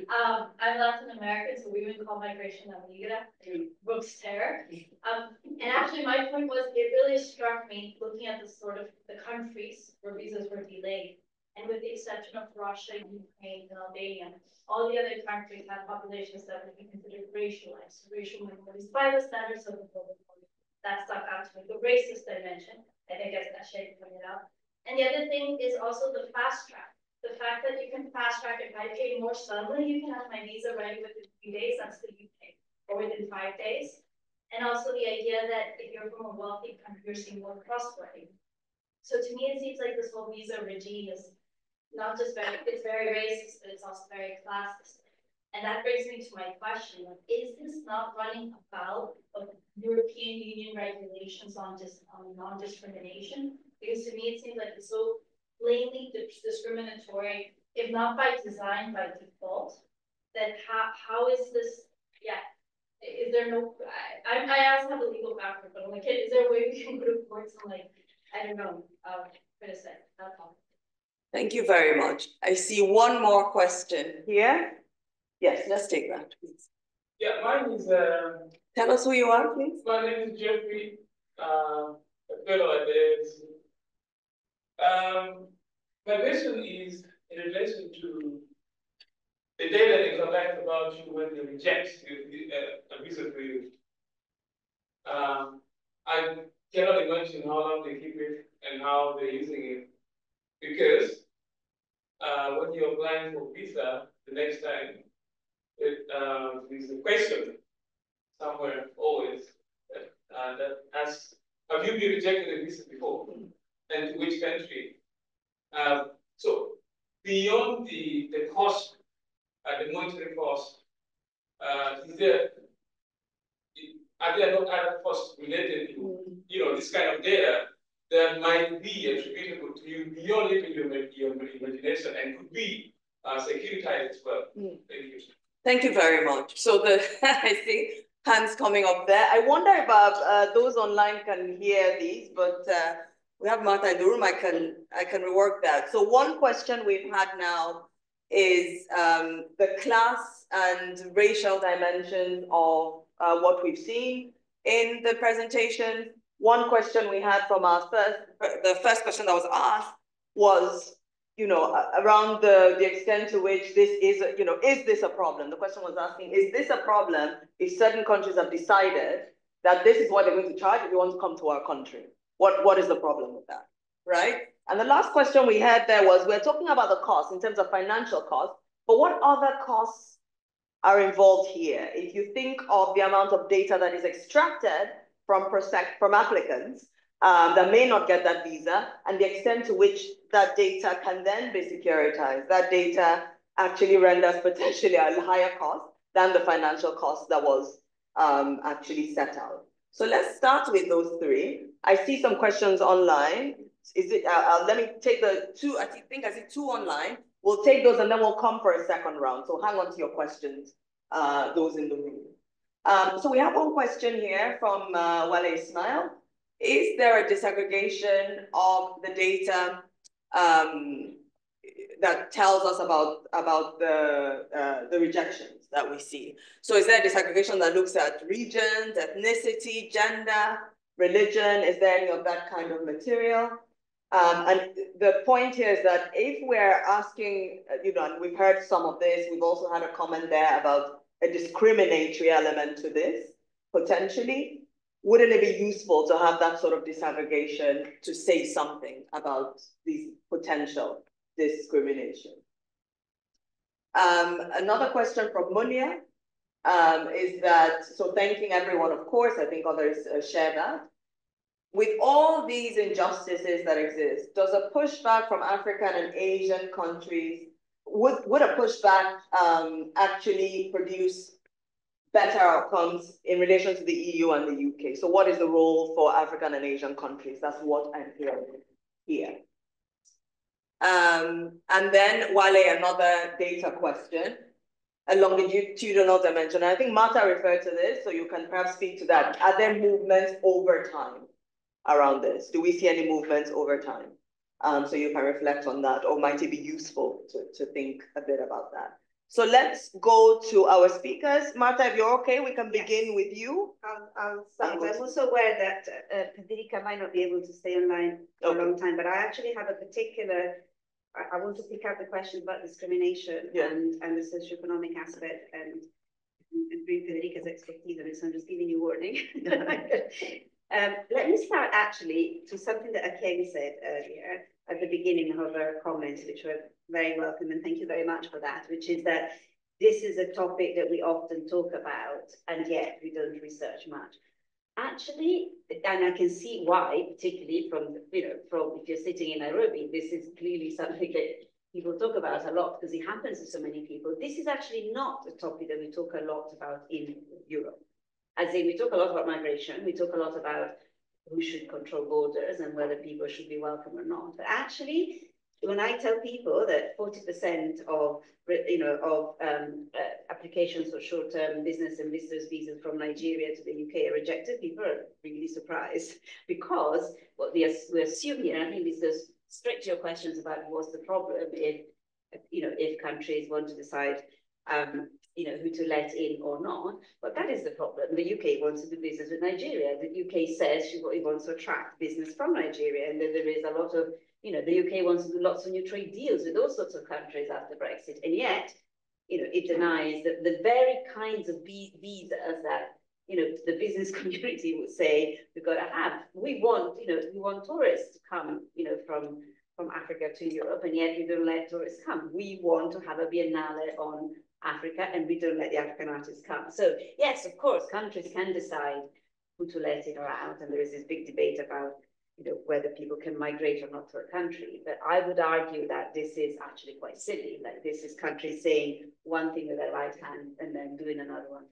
I'm Latin American, so we would call migration a migra, Brooks terror. And actually, my point was, it really struck me looking at the sort of the countries where visas were delayed. And with the exception of Russia, Ukraine, and Albania, all the other countries have populations that would be considered racialized, racial minorities by the standards of the global. That stuck out to me. The racist dimension, I think, as Shay pointed out. And the other thing is also the fast track. The fact that you can fast track if I pay more suddenly, you can have my visa ready within 3 days, that's the UK, or within 5 days. And also the idea that if you're from a wealthy country, you're seeing more trustworthy. So to me, it seems like this whole visa regime is not just it's very racist, but it's also very classist. And that brings me to my question, is this not running afoul of European Union regulations on non-discrimination? Because to me, it seems like it's so blatantly discriminatory, if not by design, by default, that how is this, yeah, is there no, I also have a legal background, but I'm like, is there a way we can go to courts and like, I don't know, criticize? That's all. Thank you very much. I see one more question here. Yes, let's take that, please. Yeah, mine is... Tell us who you are, please. My name is Jeffrey. A fellow at the ALC. My question is in relation to the data they collect about you when they reject a visa for you. I cannot imagine how long they keep it and how they're using it, because when you're applying for visa the next time, there's a question somewhere always that asks, have you been rejected a visa before, and to which country? So beyond the cost, the monetary cost, are there no other costs related to this kind of data that might be attributable to you beyond even your imagination and could be securitized as well? Thank you. Thank you very much. So I see hands coming up there. I wonder if those online can hear these, but we have Martha in the room. I can rework that. So one question we've had now is the class and racial dimensions of what we've seen in the presentation. One question we had from the first question that was asked was, around the extent to which this is, is this a problem? The question was asking, is this a problem if certain countries have decided that this is what they're going to charge if you want to come to our country? What is the problem with that, right? And the last question we had there was, we're talking about the cost in terms of financial costs, but what other costs are involved here? If you think of the amount of data that is extracted from applicants that may not get that visa, and the extent to which that data can then be securitized, that data actually renders potentially a higher cost than the financial cost that was actually set out. So let's start with those three. I see some questions online. Let me take the two, I think I see two online. We'll take those and then we'll come for a second round. So hang on to your questions, those in the room. So we have one question here from Wale Ismail. Is there a disaggregation of the data that tells us about the rejections that we see? So is there a disaggregation that looks at regions, ethnicity, gender, religion? Is there any of that kind of material? And the point here is that if we're asking, and we've heard some of this, we've also had a comment there about a discriminatory element to this, potentially. Wouldn't it be useful to have that sort of disaggregation to say something about these potential discrimination? Another question from Munia is that, so thanking everyone, of course, I think others share that. With all these injustices that exist, does a pushback from African and Asian countries, would a pushback actually produce better outcomes in relation to the EU and the UK? So what is the role for African and Asian countries? That's what I'm hearing here. And then Wale, another data question, a longitudinal dimension. I think Martha referred to this, so you can perhaps speak to that. Are there movements over time around this? Do we see any movements over time? So you can reflect on that, or might it be useful to think a bit about that? So let's go to our speakers. Martha, if you're okay, we can begin with you. I'll start. I'm also aware that Federica might not be able to stay online for a long time, but I actually have a particular, I want to pick up the question about discrimination and the socioeconomic aspect and bring Federica's expertise on it, so I'm just giving you warning. Let me start actually to something that Akemi said earlier at the beginning of her comments, which were very welcome, and thank you very much for that, which is that this is a topic that we often talk about, and yet we don't research much. Actually, and I can see why, particularly from if you're sitting in Nairobi, this is clearly something that people talk about a lot because it happens to so many people. This is actually not a topic that we talk a lot about in Europe. As in, we talk a lot about migration, we talk a lot about who should control borders and whether people should be welcome or not. But actually, when I tell people that 40% of applications for short-term business and visitors visas from Nigeria to the UK are rejected, people are really surprised because what we assume here, and I think this goes straight to your questions about what's the problem if countries want to decide who to let in or not. But that is the problem. The UK wants to do business with Nigeria. The UK says it wants to attract business from Nigeria, and there is a lot of, the UK wants to do lots of new trade deals with those sorts of countries after Brexit, and yet, it denies the very kinds of visas that the business community would say, we want tourists to come, from Africa to Europe, and yet we don't let tourists come. We want to have a biennale on Africa, and we don't let the African artists come. So yes, of course, countries can decide who to let in or out, and there is this big debate about whether people can migrate or not to a country. But I would argue that this is actually quite silly. Like, this is countries saying one thing with their right hand and then doing another one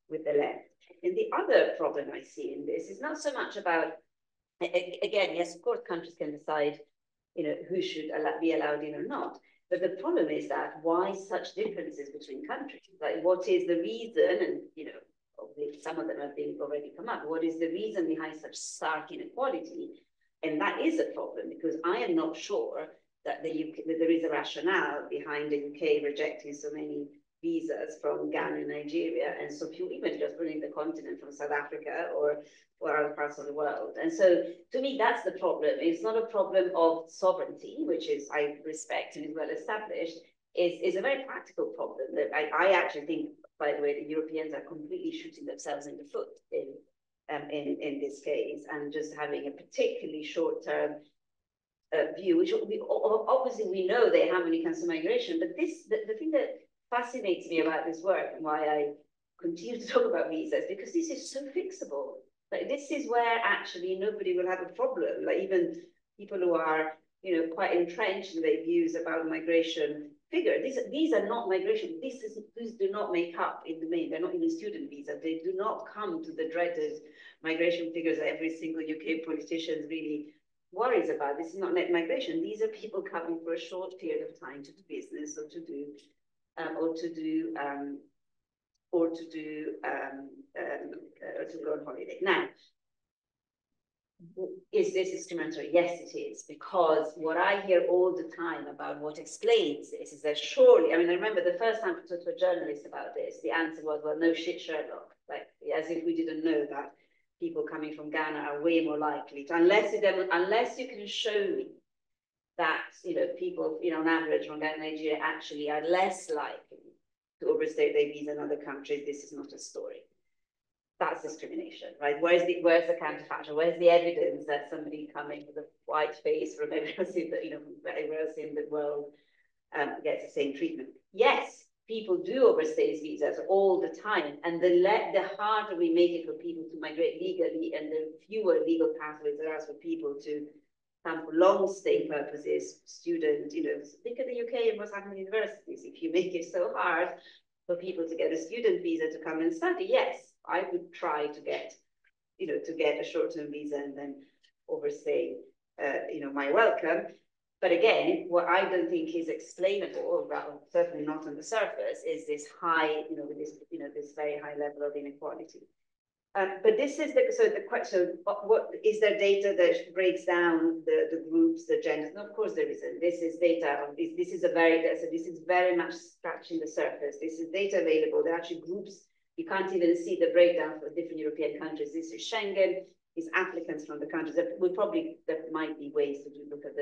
with the left. And the other problem I see in this is not so much about, again, yes, of course, countries can decide, who should be allowed in or not. But the problem is that why such differences between countries? Like, what is the reason? And, some of them have been already come up. What is the reason behind such stark inequality? And that is a problem, because I am not sure that that there is a rationale behind the UK rejecting so many visas from Ghana and Nigeria, and so few even just bringing the continent from South Africa or other parts of the world. And so to me, that's the problem. It's not a problem of sovereignty, which is, I respect and is well established, is a very practical problem that I actually think, by the way, the Europeans are completely shooting themselves in the foot in this case, and just having a particularly short-term view, which obviously we know they have when it comes to migration. But the thing that fascinates me about this work, and why I continue to talk about visas, because this is so fixable. Like, this is where actually nobody will have a problem. Like, even people who are, quite entrenched in their views about migration figure. These are not migration. These do not make up in the main. They're not in the student visa. They do not come to the dreaded migration figures that every single UK politician really worries about. This is not net migration. These are people coming for a short period of time to do business or to go on holiday. Now, is this discriminatory? Yes, it is, because what I hear all the time about what explains this is that surely, I mean, I remember the first time I talked to a journalist about this, the answer was, well, no shit, Sherlock, like, as if we didn't know that people coming from Ghana are way more likely to, unless you can show me that, people, on average from Ghana and Nigeria actually are less likely to overstay their visa in other countries, this is not a story. That's discrimination, right? Where's the counterfactual? Where's the evidence that somebody coming with a white face from everywhere else in the world gets the same treatment? Yes, people do overstay visas all the time, and the harder we make it for people to migrate legally, and the fewer legal pathways there are for people to come for long stay purposes, student, think of the UK and what's happening in universities. If you make it so hard for people to get a student visa to come and study, yes, I would try to get, a short-term visa and then overstay, my welcome. But again, what I don't think is explainable, or certainly not on the surface, is this high, this very high level of inequality. But this is the question: what is there data that breaks down the groups, the genders? No, of course there isn't. This is data. This is very much scratching the surface. This is data available. There are actually groups. You can't even see the breakdown for different European countries. This is Schengen. Is applicants from the countries. There might be ways to look at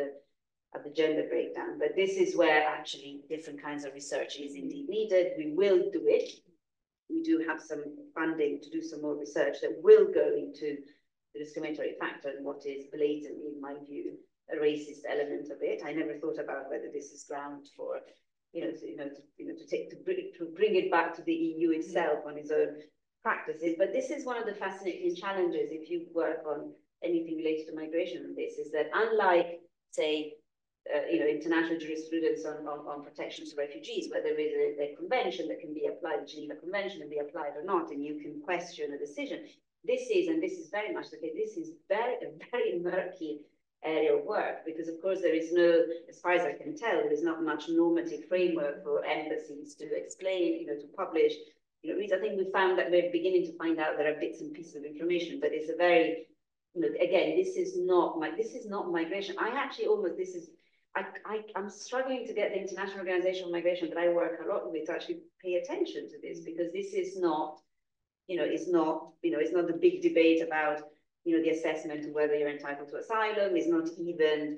the gender breakdown, but this is where actually different kinds of research is indeed needed. We will do it. We do have some funding to do some more research that will go into the discriminatory factor and what is blatantly, in my view, a racist element of it. I never thought about whether this is ground for, to bring it back to the EU itself on its own practices. But this is one of the fascinating challenges if you work on anything related to migration. And this is that, unlike, say, international jurisprudence on protections for refugees, where there is a convention that can be applied, the Geneva Convention, and be applied or not, and you can question a decision. This is very much the case. This is a very murky area of work, because of course there is no, as far as I can tell, there is not much normative framework for embassies to explain, to publish. I think we found that we're beginning to find out there are bits and pieces of information, but it's a very, again, this is not migration. I'm struggling to get the International Organization of Migration that I work a lot with to actually pay attention to this, because this is not, it's not the big debate about, the assessment of whether you're entitled to asylum. Is not even,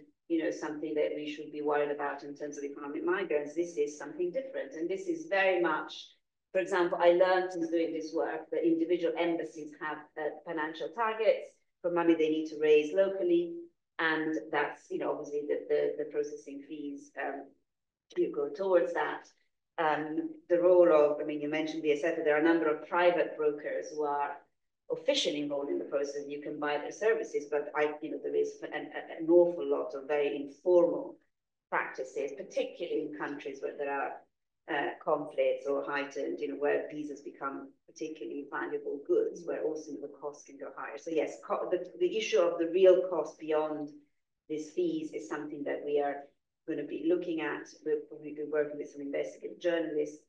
something that we should be worried about in terms of economic migrants. This is something different, and this is very much, For example, I learned in doing this work that individual embassies have financial targets for money they need to raise locally, and that's, you know, obviously the processing fees you go towards that. The role of, I mean, you mentioned BSF, but there are a number of private brokers who are officially involved in the process. You can buy their services, but you know, there is an awful lot of very informal practices, particularly in countries where there are conflicts or heightened, you know, where visas become particularly valuable goods, where also the cost can go higher. So yes, the issue of the real cost beyond these fees is something that we are going to be looking at. We'll be working with some investigative journalists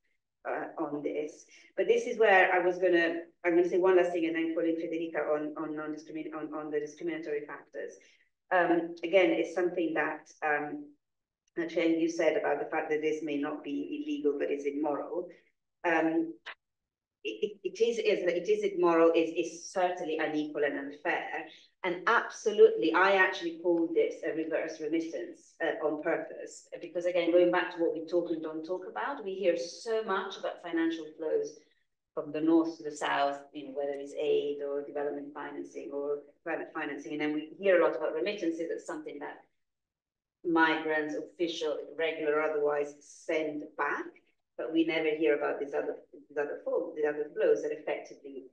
on this. But this is where I'm going to say one last thing, and then call in Federica on the discriminatory factors. Again, it's something that Chen, you said about the fact that this may not be illegal, but it's immoral. It is immoral, is certainly unequal and unfair. And absolutely, I actually called this a reverse remittance on purpose, because again, going back to what we talk and don't talk about, we hear so much about financial flows from the north to the south, you know, whether it's aid or development financing or climate financing, and then we hear a lot about remittances. It's something that migrants, official, regular, or otherwise, send back, but we never hear about these other flows that effectively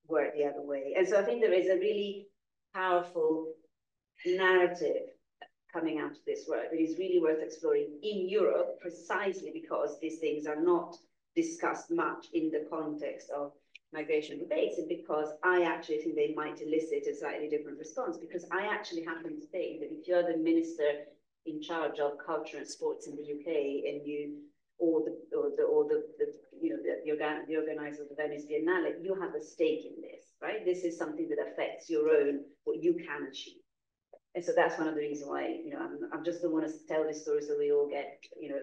work the other way. And so I think there is a really powerful narrative coming out of this work that is really worth exploring in Europe, precisely because these things are not discussed much in the context of migration debates, and because I actually think they might elicit a slightly different response, because I actually happen to think that if you're the minister in charge of culture and sports in the UK, and you or the organizer of the Venice Biennale, you have a stake in this, right? This is something that affects your own, what you can achieve. And so that's one of the reasons why, you know, I just don't want to tell this story so we all get, you know,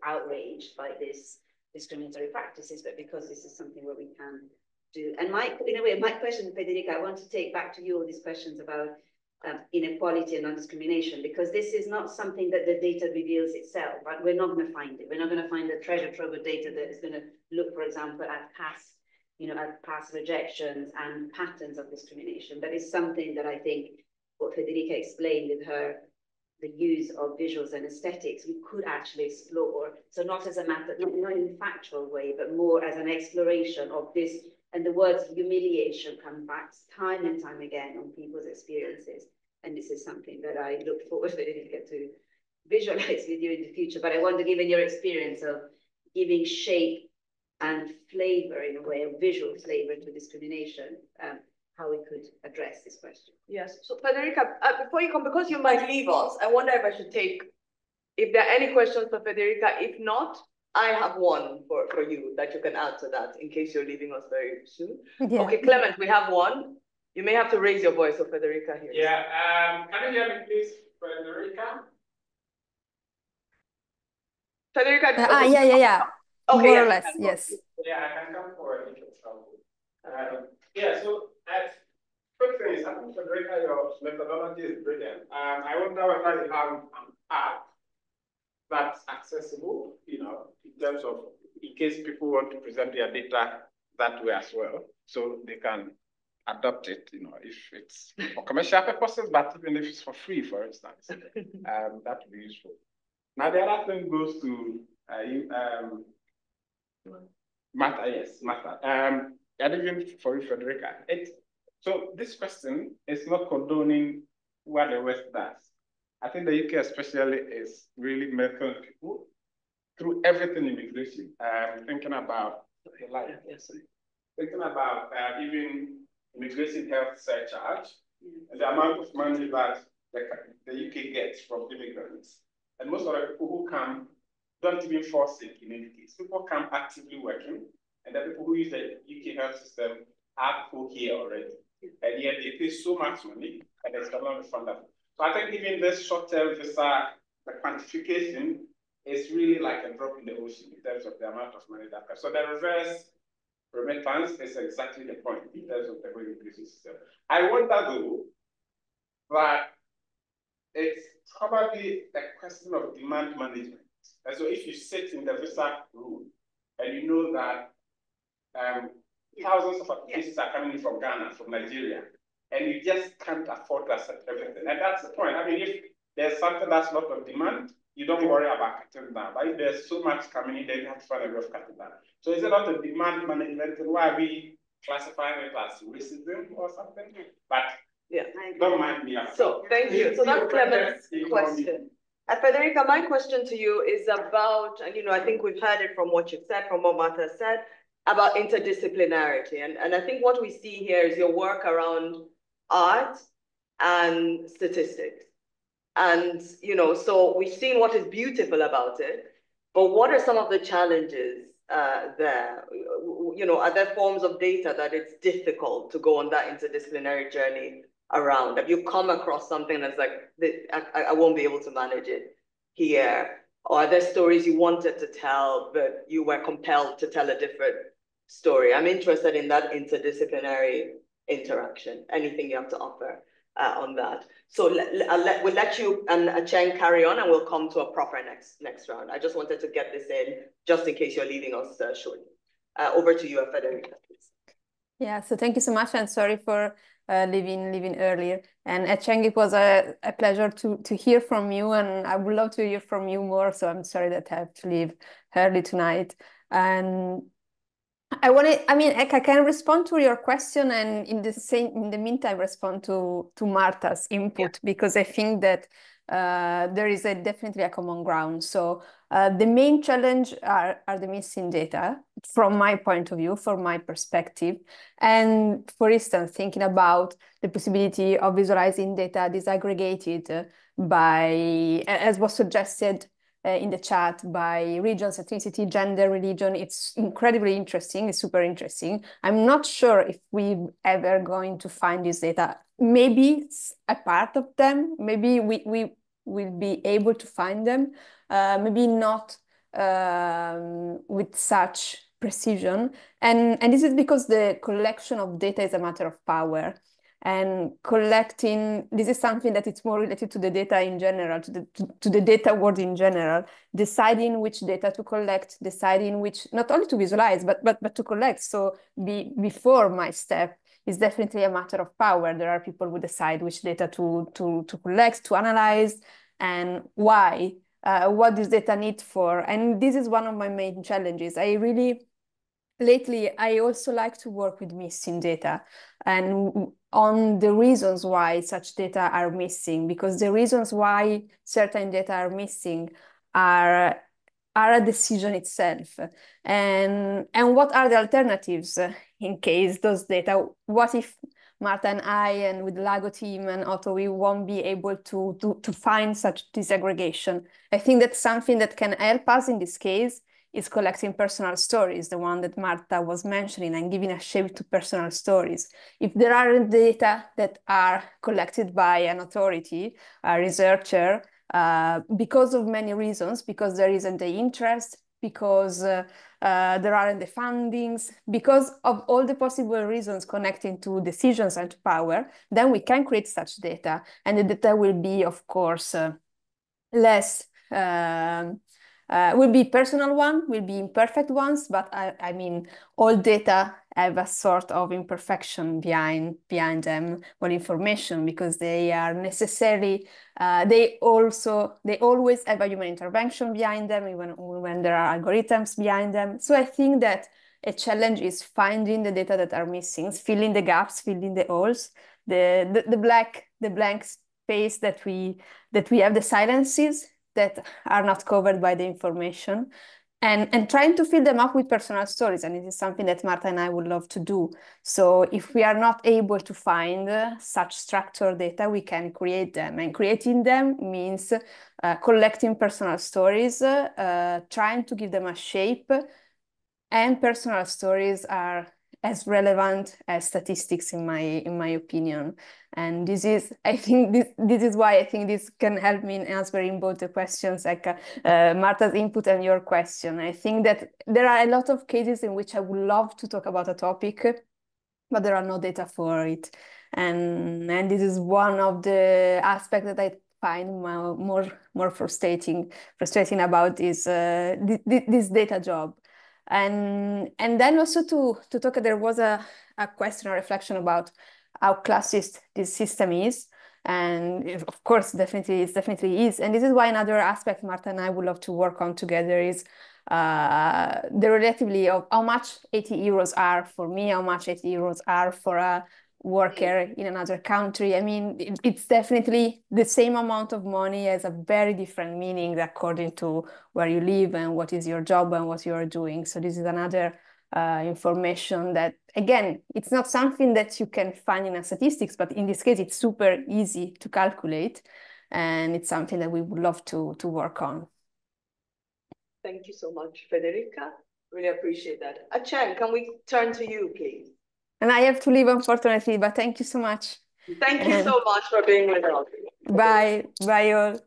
outraged by this discriminatory practices, but because this is something where we can do. And in a way, my question, Federica, I want to take back to you all these questions about inequality and non-discrimination, because this is not something that the data reveals itself, but we're not going to find it. We're not going to find a treasure trove of data that is going to look, for example, at past rejections and patterns of discrimination. That is something that I think what Federica explained with the use of visuals and aesthetics, we could actually explore. So not as a matter, not in a factual way, but more as an exploration of this. And the words humiliation come back time and time again on people's experiences. And this is something that I look forward to visualize with you in the future. But I wonder, given your experience of giving shape and flavor, in a way, of visual flavor to discrimination, how we could address this question. Yes. So Federica, before you come, because you might leave us, I wonder if I should if there are any questions for Federica. If not, I have one for you that you can add to that in case you're leaving us very soon. Yeah. Okay, Clement, we have one. You may have to raise your voice so Federica hears. Yeah, can you hear me, please, Federica? Federica, yeah. Okay, more or less, yes. Yeah, I can come forward if it's helpful. Yeah, so quick thing is, I think, Federica, your methodology is brilliant. I wonder whether you have an app that's accessible, you know, in terms of, in case people want to present their data that way as well, so they can adopt it, you know, if it's for commercial purposes, but even if it's for free, for instance, that would be useful. Now, the other thing goes to Martha, yes, Martha. And even for you, Federica. So this question is not condoning what the West does. I think the UK especially is really mentoring people through everything immigration. Thinking about even immigration health surcharge, and the amount of money that the UK gets from immigrants. And most of the people who come don't even force it in any case. People come actively working, and the people who use the UK health system are people here already. And yet they pay so much money, and it's not refundable. So I think even this short-term visa, the quantification is really like a drop in the ocean in terms of the amount of money that comes. So the reverse remittance is exactly the point in terms of the whole immigration system. I wonder though that it's probably a question of demand management. And so if you sit in the visa room and you know that thousands of applications are coming in from Ghana, from Nigeria, and you just can't afford to accept everything. And that's the point. I mean, if there's something that's not on demand, you don't worry about cutting down. But if there's so much coming in, then you have to find a way of cutting down. So is it not a demand management, and why are we classifying it as racism or something? But yeah, don't mind me. So thank you. So that's Clement's question. Federica, my question to you is about, and I think we've heard it from what you've said, from what Martha said, about interdisciplinarity. And I think what we see here is your work around art and statistics. And, so we've seen what is beautiful about it, but what are some of the challenges there? Are there forms of data that it's difficult to go on that interdisciplinary journey around? Have you come across something that's like, I won't be able to manage it here? Or are there stories you wanted to tell, but you were compelled to tell a different story? I'm interested in that interdisciplinary interaction. Anything you have to offer on that? So we'll let you and Cheng carry on, and we'll come to a proper next round. I just wanted to get this in, just in case you're leaving us shortly. Over to you, Federica, please. Yeah, so thank you so much, and sorry for leaving earlier. And Cheng, it was a pleasure to hear from you, and I would love to hear from you more. So I'm sorry that I have to leave early tonight. And Eka, I can respond to your question, and in the meantime respond to Martha's input, because I think that there is definitely a common ground. So the main challenge are the missing data from my point of view, from my perspective. And for instance, thinking about the possibility of visualizing data disaggregated by, as was suggested in the chat, by regions, ethnicity, gender, religion. It's incredibly interesting. It's super interesting. I'm not sure if we're ever going to find this data. Maybe a part of them. Maybe we will be able to find them. Maybe not with such precision. And this is because the collection of data is a matter of power. And collecting, this is something that it's more related to the data in general, to the data world in general, deciding which data to collect, deciding which, not only to visualize, but to collect. So before my step is definitely a matter of power. There are people who decide which data to collect, to analyze, and why, what this data need for. And this is one of my main challenges. Lately, I also like to work with missing data and on the reasons why such data are missing, because the reasons why certain data are missing are a decision itself. And what are the alternatives in case those data, what if Martha and I, and with the LAGO team and Otto, we won't be able to find such disaggregation? I think that's something that can help us in this case is collecting personal stories, the one that Martha was mentioning, and giving a shape to personal stories. If there aren't data that are collected by an authority, a researcher, because of many reasons, because there isn't the interest, because there aren't the fundings, because of all the possible reasons connecting to decisions and to power, then we can create such data. And the data will be, of course, less will be personal one, will be imperfect ones, but I mean, all data have a sort of imperfection behind them, or information, because they are necessarily, they always have a human intervention behind them, even when there are algorithms behind them. So I think that a challenge is finding the data that are missing, filling the gaps, filling the holes, the blank space that we have, the silences that are not covered by the information, and trying to fill them up with personal stories. And it is something that Martha and I would love to do. So if we are not able to find such structured data, we can create them. And creating them means collecting personal stories, trying to give them a shape. And personal stories are as relevant as statistics in my opinion. And this is, I think, this is why I think this can help me in answering both the questions, like Martha's input and your question. I think that there are a lot of cases in which I would love to talk about a topic, but there are no data for it. And this is one of the aspects that I find more frustrating about this data job. And then also to talk, there was a question or reflection about how classist this system is. And of course, definitely is. And this is why another aspect Martha and I would love to work on together is the relatively of how much 80 euros are for me, how much 80 euros are for a worker in another country. I mean, it's definitely the same amount of money has a very different meaning according to where you live and what is your job and what you are doing. So this is another information that, again, it's not something that you can find in a statistics, but in this case, it's super easy to calculate. And it's something that we would love to work on. Thank you so much, Federica. Really appreciate that. Achan, can we turn to you, please? And I have to leave, unfortunately, but thank you so much. Thank you so much for being with us. Bye. Bye, all.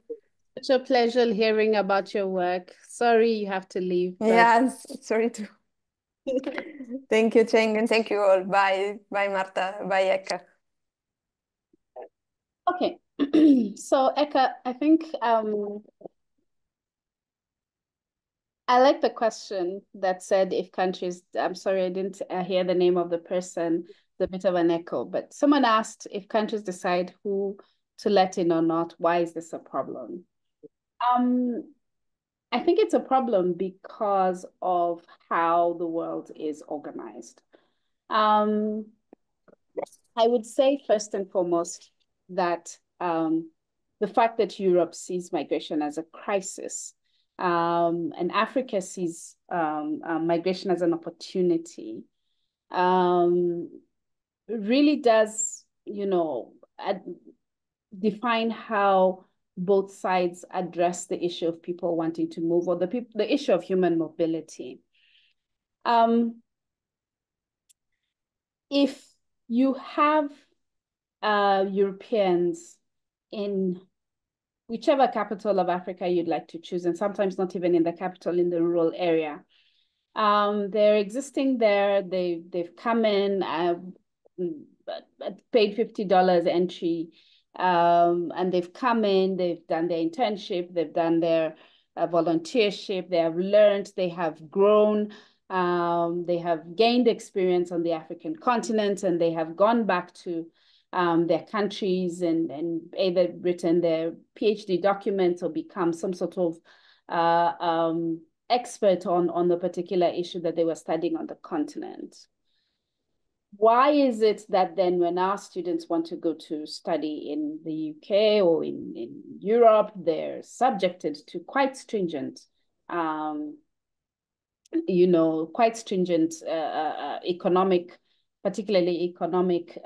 Such a pleasure hearing about your work. Sorry you have to leave. Yes, sorry too. Thank you, Cheng, and thank you all. Bye. Bye, Martha. Bye, Eka. Okay. So, Eka, I think I like the question that said if countries, I'm sorry, I didn't hear the name of the person, it's a bit of an echo, but someone asked if countries decide who to let in or not, why is this a problem? I think it's a problem because of how the world is organized. I would say first and foremost that the fact that Europe sees migration as a crisis and Africa sees migration as an opportunity really does, define how both sides address the issue of people wanting to move or the issue of human mobility. If you have Europeans in whichever capital of Africa you'd like to choose, and sometimes not even in the capital, in the rural area, they're existing there. They've come in, paid $50 entry, and they've come in, they've done their internship, they've done their volunteership, they have learned, they have grown, they have gained experience on the African continent, and they have gone back to their countries and either written their PhD documents or become some sort of expert on the particular issue that they were studying on the continent. Why is it that then when our students want to go to study in the UK or in Europe, they're subjected to quite stringent, particularly economic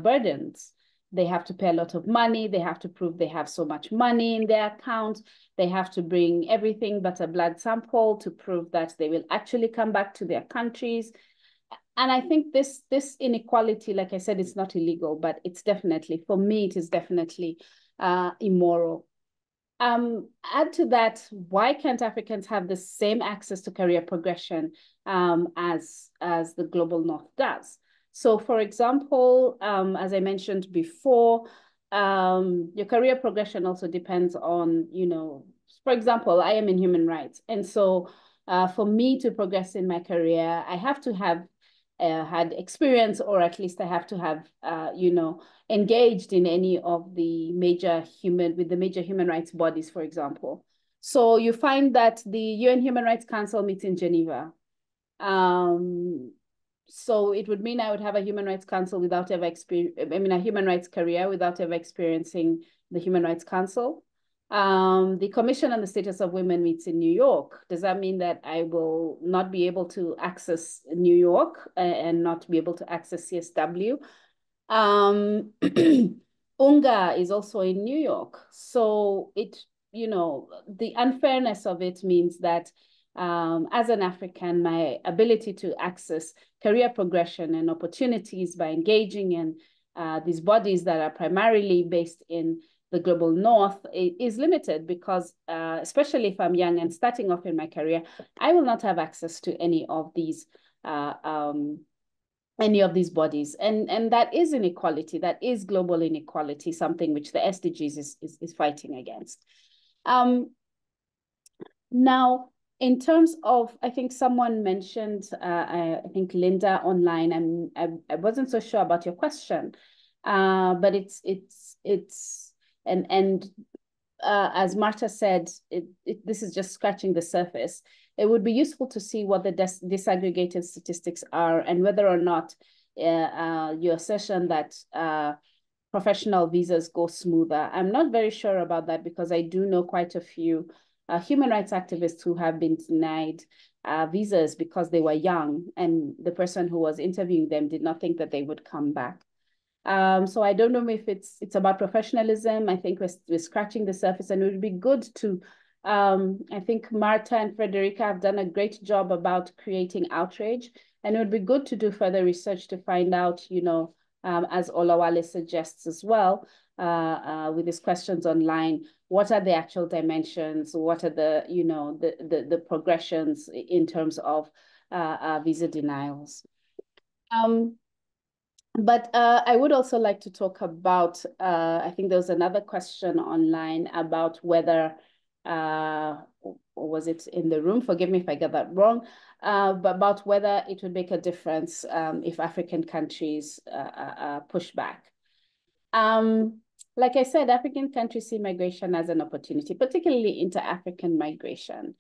burdens? They have to pay a lot of money. They have to prove they have so much money in their account. They have to bring everything but a blood sample to prove that they will actually come back to their countries. And I think this inequality, like I said, it's not illegal, but it's definitely, for me, it is definitely immoral. Add to that, why can't Africans have the same access to career progression as the global North does? So, for example, as I mentioned before, your career progression also depends on, for example, I am in human rights. And so for me to progress in my career, I have to have had experience, or at least I have to have, engaged in any of the major human rights bodies, for example. So you find that the UN Human Rights Council meets in Geneva. So it would mean I would have a human rights council without ever a human rights career without ever experiencing the Human Rights Council. The Commission on the Status of Women meets in New York. Does that mean that I will not be able to access New York and not be able to access CSW? UNGA is also in New York. So the unfairness of it means that as an African, my ability to access career progression and opportunities by engaging in these bodies that are primarily based in the global North is limited because, especially if I'm young and starting off in my career, I will not have access to any of these bodies. And that is inequality, that is global inequality, something which the SDGs is fighting against. Now, In terms of, I think someone mentioned, I think Linda online, I wasn't so sure about your question, but as Martha said, this is just scratching the surface. It would be useful to see what the disaggregated statistics are and whether or not your assertion that professional visas go smoother. I'm not very sure about that because I do know quite a few human rights activists who have been denied visas because they were young and the person who was interviewing them did not think that they would come back. So I don't know if it's about professionalism. I think we're scratching the surface, and it would be good to, I think Martha and Federica have done a great job about creating outrage, and it would be good to do further research to find out, you know, as Olawale suggests as well, with his questions online, what are the actual dimensions? What are the, you know, the progressions in terms of visa denials? But I would also like to talk about, I think there was another question online about whether, or was it in the room? Forgive me if I get that wrong, but about whether it would make a difference if African countries push back. Like I said, African countries see migration as an opportunity, particularly inter-African migration.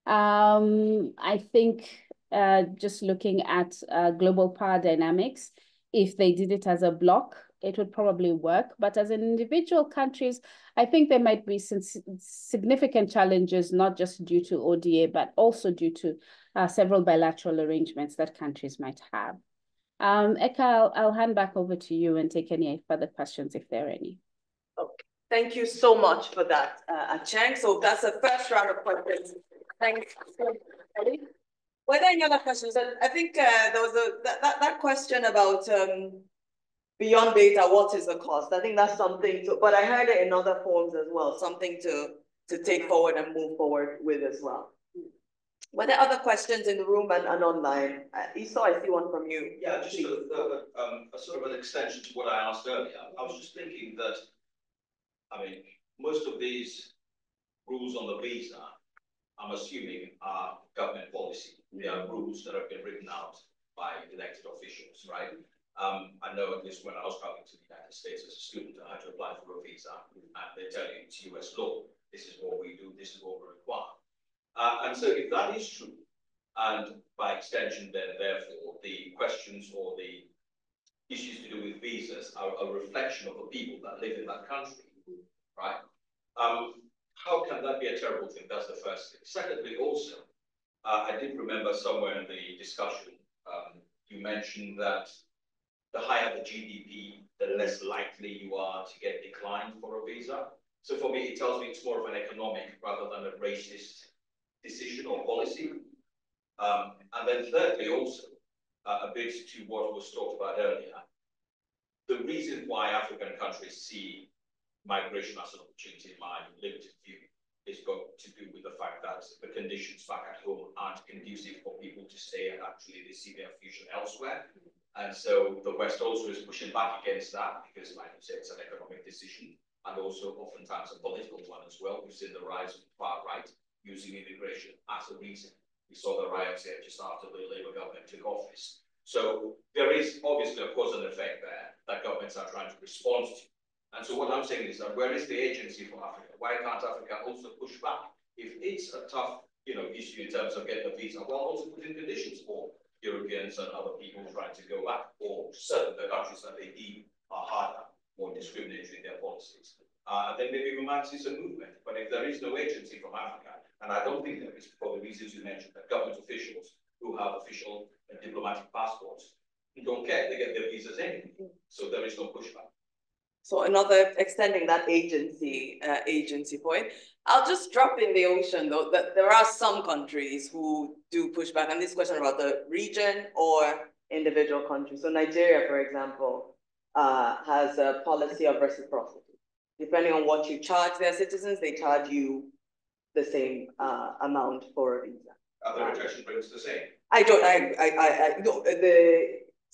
I think just looking at global power dynamics, if they did it as a bloc, it would probably work. But as an individual countries, I think there might be significant challenges, not just due to ODA, but also due to several bilateral arrangements that countries might have. Eka, I'll hand back over to you and take any further questions if there are any. Okay, thank you so much for that, Acheng. So that's the first round of questions. Thanks. Were there any other questions? I think there was that question about beyond data, what is the cost? I think that's something to, but I heard it in other forms as well, something to take forward and move forward with as well. Were there other questions in the room and online? Esau, I see one from you. Yeah, just a sort of an extension to what I asked earlier. I was just thinking that, I mean, most of these rules on the visa, I'm assuming, are government policy. They are rules that have been written out by elected officials, right? I know at least when I was traveling to the United States as a student, I had to apply for a visa, and they tell you it's US law. This is what we do, this is what we require. And so if that is true, and by extension then therefore the questions or the issues to do with visas are a reflection of the people that live in that country, right? How can that be a terrible thing? That's the first thing. Secondly, also, I did remember somewhere in the discussion, you mentioned that the higher the GDP, the less likely you are to get declined for a visa. So for me, it tells me it's more of an economic rather than a racist decision or policy. And then thirdly, also, a bit to what was talked about earlier, the reason why African countries see migration as an opportunity, in my limited view, is got to do with the fact that the conditions back at home aren't conducive for people to stay, and actually they see their future elsewhere. And so the West also is pushing back against that because, like you said, it's an economic decision and also oftentimes a political one as well. We've seen the rise of the far right using immigration as a reason. We saw the riots here just after the Labour government took office. So there is obviously a cause and effect there that governments are trying to respond to. And so what I'm saying is that where is the agency for Africa? Why can't Africa also push back? If it's a tough, issue in terms of getting a visa, well, also put in conditions for Europeans and other people trying to go back, or certain the countries that they deem are harder, more discriminatory in their policies. Then maybe we might see some movement. But if there is no agency from Africa, and I don't think there is for the reasons you mentioned, that government officials who have official and diplomatic passports who don't care, they get their visas anyway. So there is no pushback. So another extending that agency point, I'll just drop in the ocean though that there are some countries who do push back, and this question about the region or individual countries. So Nigeria, for example, has a policy of reciprocity. Depending on what you charge their citizens, they charge you the same amount for a visa. Are the rejection rates the same?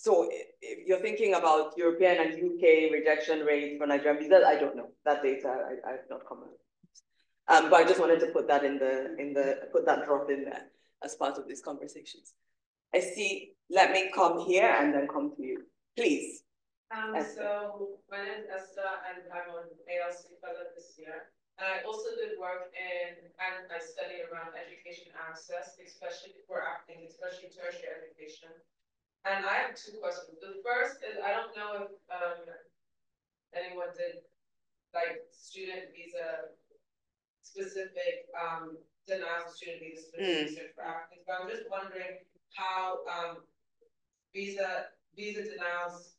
So if you're thinking about European and UK rejection rates for Nigerian visas, I don't know. That data I've not come up. But I just wanted to put that put that drop in there as part of these conversations. I see, let me come here and then come to you, please. So my name is Esther and I'm on ALC fellow this year. And I also did work and I studied around education access, especially for applicants, especially tertiary education. And I have two questions. The first is, I don't know if anyone did like student visa specific, denials of student visa specific research for applicants, but I'm just wondering how visa denials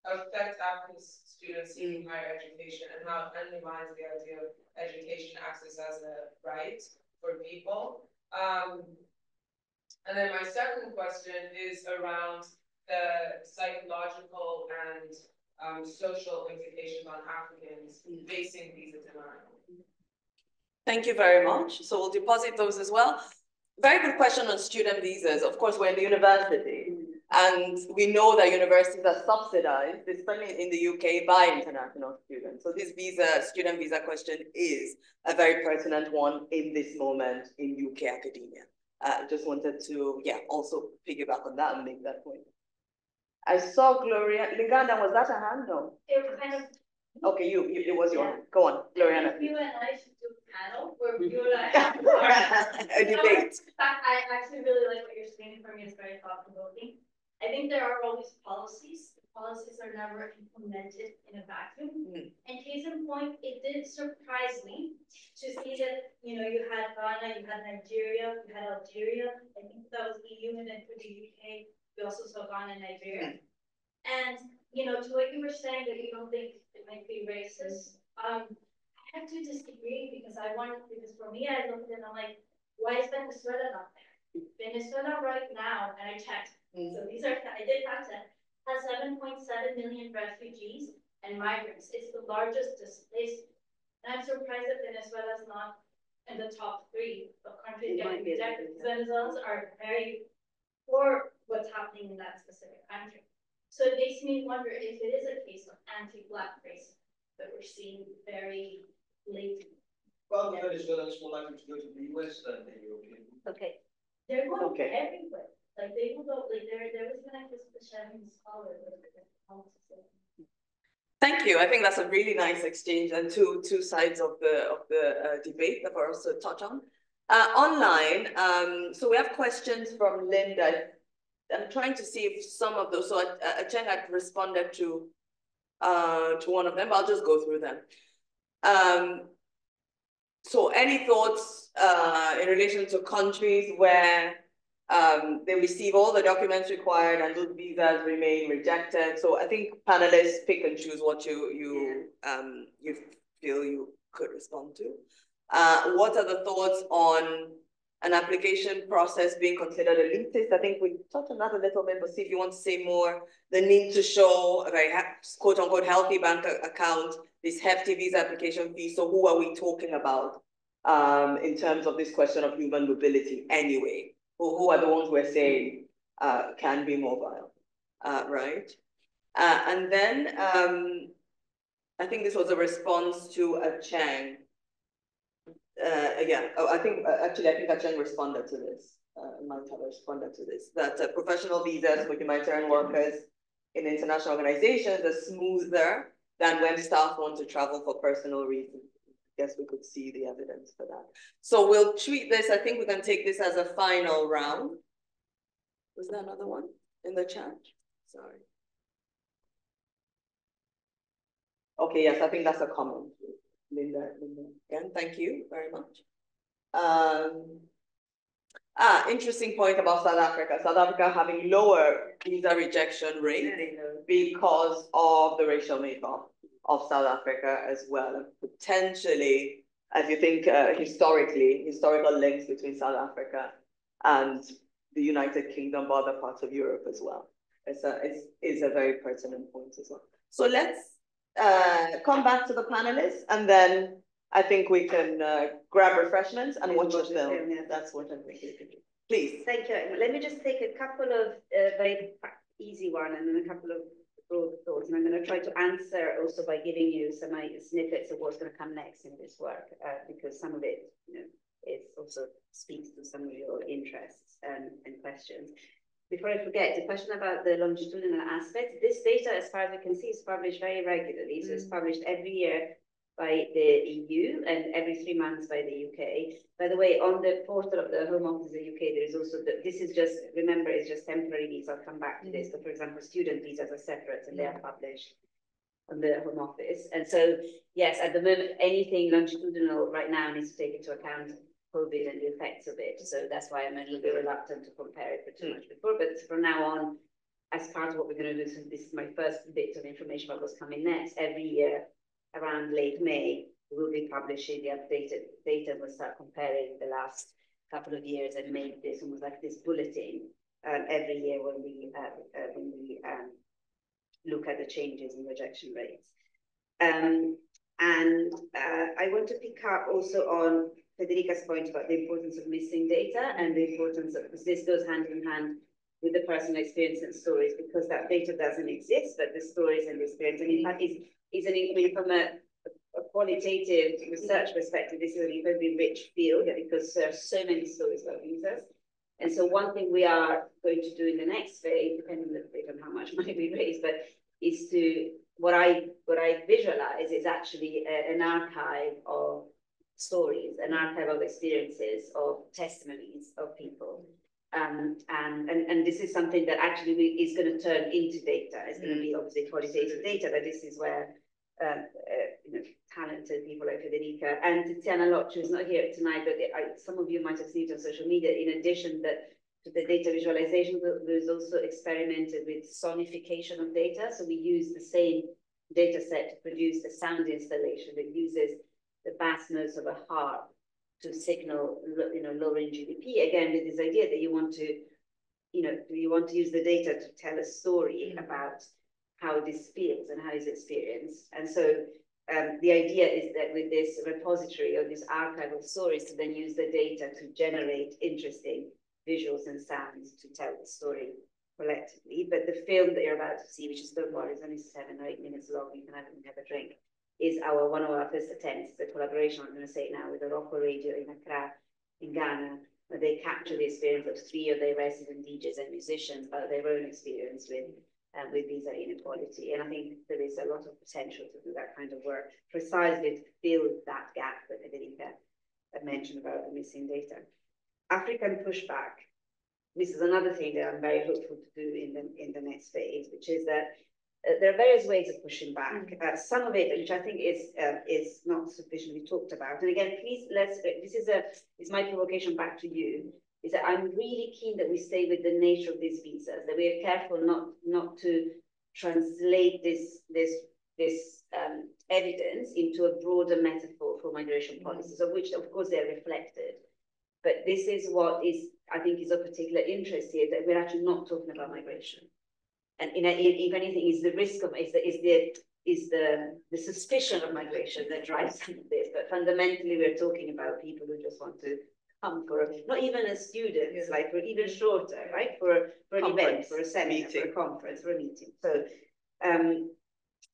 affect applicants, students seeking higher education, and how it undermines the idea of education access as a right for people. And then my second question is around the psychological and social implications on applicants facing visa denial. Thank you very much. So we'll deposit those as well. Very good question on student visas. Of course, we're in the university, and we know that universities are subsidized, especially in the UK, by international students. So this student visa question is a very pertinent one in this moment in UK academia. Just wanted to, also piggyback on that and make that point. I saw Gloria. Linganda, was that a hand? No. It was kind of. Okay, it was your hand. Go on, Gloriana. You and I should do a panel where you and I have a debate. In fact, I actually really like what you're saying. For me, it's very thought-provoking. I think there are always policies. The policies are never implemented in a vacuum. And case in point, it did surprise me to see that, you had Ghana, you had Nigeria, you had Algeria. I think that was EU, and then for the UK, we also saw Ghana and Nigeria. And, to what you were saying that you don't think it might be racist, I have to disagree because for me, I looked at it and I'm like, why is Venezuela not there? Venezuela right now, and I checked, so I did have to, has 7.7 million refugees and migrants. It's the largest displacement. And I'm surprised that Venezuela is not in the top 3 of countries getting rejected. Venezuelans are very for what's happening in that specific country. So it makes me wonder if it is a case of anti-Black racism that we're seeing very late. Well, Venezuela is more likely to go to the US than the European. Okay. They're going everywhere. Like they will go. Like there was even a Sharon scholar. Thank you. I think that's a really nice exchange and two sides of the debate that we're also touch on. Online, so we have questions from Linda. I'm trying to see if some of those, so Chen had responded to one of them, but I'll just go through them. So any thoughts in relation to countries where they receive all the documents required and those visas remain rejected? So I think panelists pick and choose what you feel you could respond to. What are the thoughts on an application process being considered elitist? I think we touched on that a little bit, but see if you want to say more. The need to show a very quote unquote healthy bank account, this hefty visa application fee. So who are we talking about in terms of this question of human mobility anyway? Who are the ones we're saying can be mobile, right? And then I think this was a response to a Chang. I think Chang responded to this. Might have responded to this. That professional visas for humanitarian workers in international organizations are smoother than when staff want to travel for personal reasons. I guess we could see the evidence for that. So we'll treat this. I think we can take this as a final round. Was there another one in the chat? Sorry. Okay, yes, I think that's a comment. Linda, again, thank you very much. Interesting point about South Africa. South Africa having lower visa rejection rate because of the racial makeup of South Africa as well. And potentially, as you think historical links between South Africa and the United Kingdom, but other parts of Europe as well. It's a very pertinent point as well. So let's come back to the panelists, and then I think we can grab refreshments and watch the film. That's what I'm thinking we can do. Please. Thank you. Let me just take a couple of very easy one and then a couple of broad thoughts, and I'm going to try to answer also by giving you some snippets of what's going to come next in this work, because some of it, it also speaks to some of your interests and questions. Before I forget, the question about the longitudinal aspect, this data, as far as we can see, is published very regularly. So it's published every year by the EU and every 3 months by the UK. By the way, on the portal of the Home Office of the UK, there is also, this is just, remember, it's just temporary visas. I'll come back to this. So for example, student visas are separate and they are published on the Home Office. And so, yes, at the moment, anything longitudinal right now needs to take into account COVID and the effects of it. So that's why I'm a little bit reluctant to compare it for too much before. But from now on, as part of what we're going to do, so this is my first bit of information about what's coming next, every year around late May, we'll be publishing the updated data. We'll start comparing the last couple of years and make this almost like this bulletin every year when we look at the changes in rejection rates. I want to pick up also on Federica's point about the importance of missing data and the importance of, because this goes hand in hand with the personal experience and stories, because that data doesn't exist, but the stories and the experience, and in fact, from a qualitative research perspective, this is an incredibly rich field because there are so many stories about visas. And so one thing we are going to do in the next phase, depending a little bit on how much money we raise, but is to, what I visualize is actually an archive of stories, an archive of experiences, of testimonies of people. And this is something that actually is going to turn into data. It's going to be obviously qualitative data, but this is where talented people like Federica and Tiziana Loccio is not here tonight, but some of you might have seen it on social media. In addition to the data visualization, there's also experimented with sonification of data. So we use the same data set to produce a sound installation that uses the bass notes of a harp to signal, lowering GDP. Again, with this idea that you want to use the data to tell a story about how this feels and how it's experienced. And so the idea is that with this repository or this archive of stories, to then use the data to generate interesting visuals and sounds to tell the story collectively. But the film that you're about to see, which is, don't worry, it's only 7 or 8 minutes long, you can have a drink, is one of our first attempts. It's a collaboration, I'm going to say it now, with the local radio in Accra, in Ghana, where they capture the experience of 3 of their resident DJs and musicians about their own experience with Visa Inequality. And I think there is a lot of potential to do that kind of work, precisely to fill that gap that Federica mentioned about the missing data. African pushback. This is another thing that I'm very hopeful to do in the next phase, which is that there are various ways of pushing back. Some of it, which I think is not sufficiently talked about. And again, please, this is my provocation back to you, is that I'm really keen that we stay with the nature of these visas, that we are careful not to translate this evidence into a broader metaphor for migration policies, of which, of course, they're reflected. But this is what is, I think, is of particular interest here, that we're actually not talking about migration. And if anything, is the risk of, is the suspicion of migration that drives some of this. But fundamentally, we're talking about people who just want to come for, not even as students, like for even shorter, right? For an event, for a seminar, for a conference, for a meeting.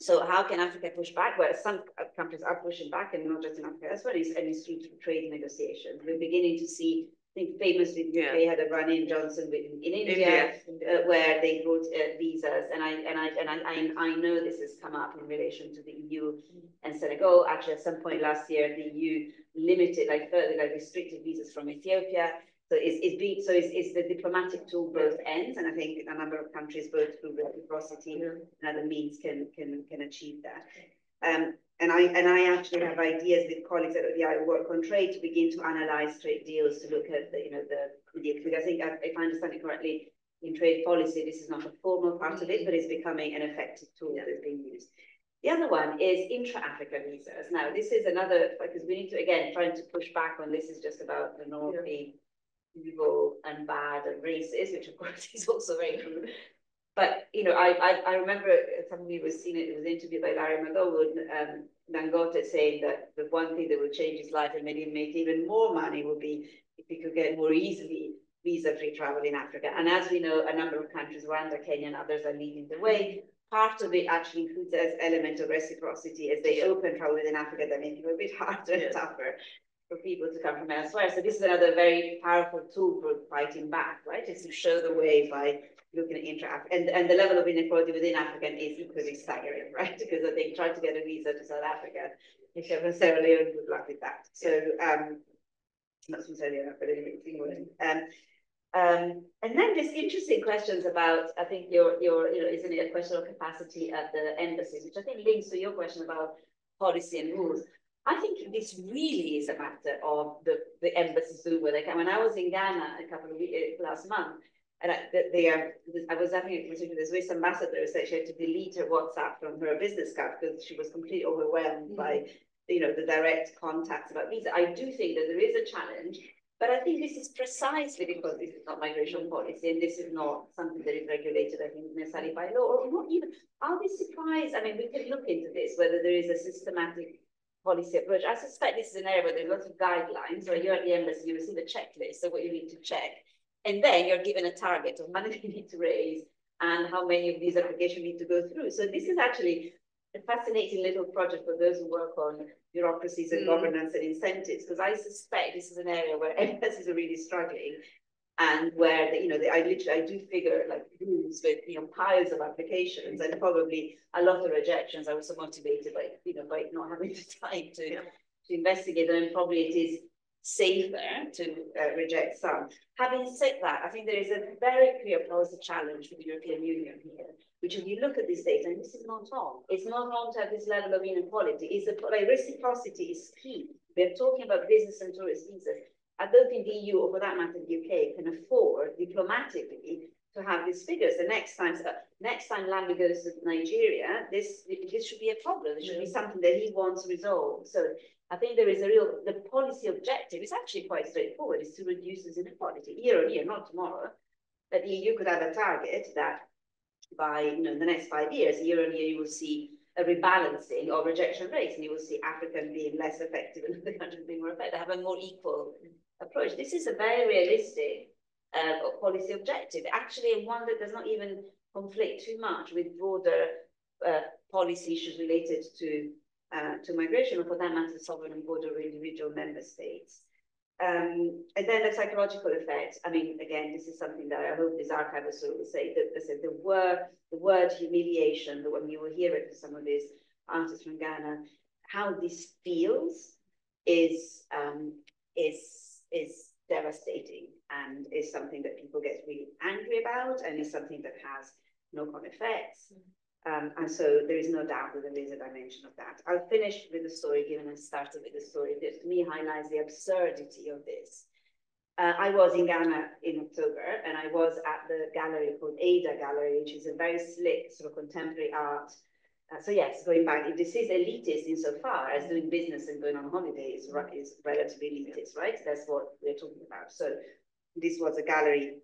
So how can Africa push back? Well, some countries are pushing back, and not just in Africa as well, it's through trade negotiations. We're beginning to see, I think famously, they had a run-in Johnson in India, where they brought visas, and I know this has come up in relation to the EU and Senegal. Actually, at some point last year, the EU limited, restricted visas from Ethiopia. So it's the diplomatic tool both ends, and I think a number of countries, both through reciprocity and other means, can achieve that. And I actually have ideas with colleagues at the work on trade to begin to analyze trade deals, to look at because I think, if I understand it correctly, in trade policy, this is not a formal part of it, but it's becoming an effective tool that is being used. The other one is intra-Africa visas. Now, this is another, because we need to, again, trying to push back on this is just about the North being evil and bad and racist, which of course is also very true. But I remember somebody was interviewed by Larry McGowan, Dangote, saying that the one thing that would change his life and maybe make even more money would be if he could get more easily visa-free travel in Africa. And as we know, a number of countries, Rwanda, Kenya, and others are leading the way. part of it actually includes as element of reciprocity as they open travel within Africa that make it a bit harder and tougher for people to come from elsewhere. So this is another very powerful tool for fighting back, right? Is to show the way by looking at intra-Africa. And the level of inequality within African is equally staggering, right? Because I think trying to get a visa to South Africa, if you're from Sierra Leone, good luck with that. So, not from Sierra Leone, but anyway, and then there's interesting questions about, I think your isn't it a question of capacity at the embassies, which I think links to your question about policy and rules. I think this really is a matter of the embassies doing what they can. When I was in Ghana a couple of weeks last month, and I was having a conversation with this Swiss ambassador who said she had to delete her WhatsApp from her business card because she was completely overwhelmed by the direct contacts about visa. I do think that there is a challenge. But I think this is precisely because this is not migration policy and this is not something that is regulated, I think, necessarily by law, or not even. I'll be surprised. I mean, we can look into this, whether there is a systematic policy approach. I suspect this is an area where there's lots of guidelines, where you're at the embassy, you receive a checklist of what you need to check. And then you're given a target of money you need to raise and how many of these applications need to go through. So this is actually a fascinating little project for those who work on bureaucracies and governance and incentives, because I suspect this is an area where embassies are really struggling, and where I do figure like rooms with piles of applications and probably a lot of rejections. I was so motivated by by not having the time to investigate them, and probably it is safer to reject some. Having said that, I think there is a very clear policy challenge for the European Union here, which if you look at this data, and this is not wrong, it's not wrong to have this level of inequality. Like reciprocity is key. We're talking about business and tourist visas. I don't think the EU, or for that matter the UK, can afford diplomatically to have these figures. The next time Lamy goes to Nigeria, this should be a problem. It should be something that he wants resolved. So I think there is the policy objective is actually quite straightforward, is to reduce this inequality year on year, not tomorrow. But the EU could have a target that by the next 5 years, year on year, you will see a rebalancing of rejection rates, and you will see African being less effective and other countries being more effective, have a more equal approach. This is a very realistic policy objective, actually, and one that does not even conflict too much with broader policy issues related to migration, or for that matter, sovereign and border individual member states. And then the psychological effects. I mean, again, this is something that I hope this archivist will say, that the word humiliation, when you will hear it from some of these artists from Ghana, how this feels is devastating, and is something that people get really angry about, and is something that has knock-on effects. And so there is no doubt that there is a dimension of that. I'll finish with the story, given I started with the story that to me highlights the absurdity of this. I was in Ghana in October, and I was at the gallery called Ada Gallery, which is a very slick sort of contemporary art. So yes, going back, if this is elitist insofar as doing business and going on holiday is relatively elitist, right? That's what we're talking about. So this was a gallery,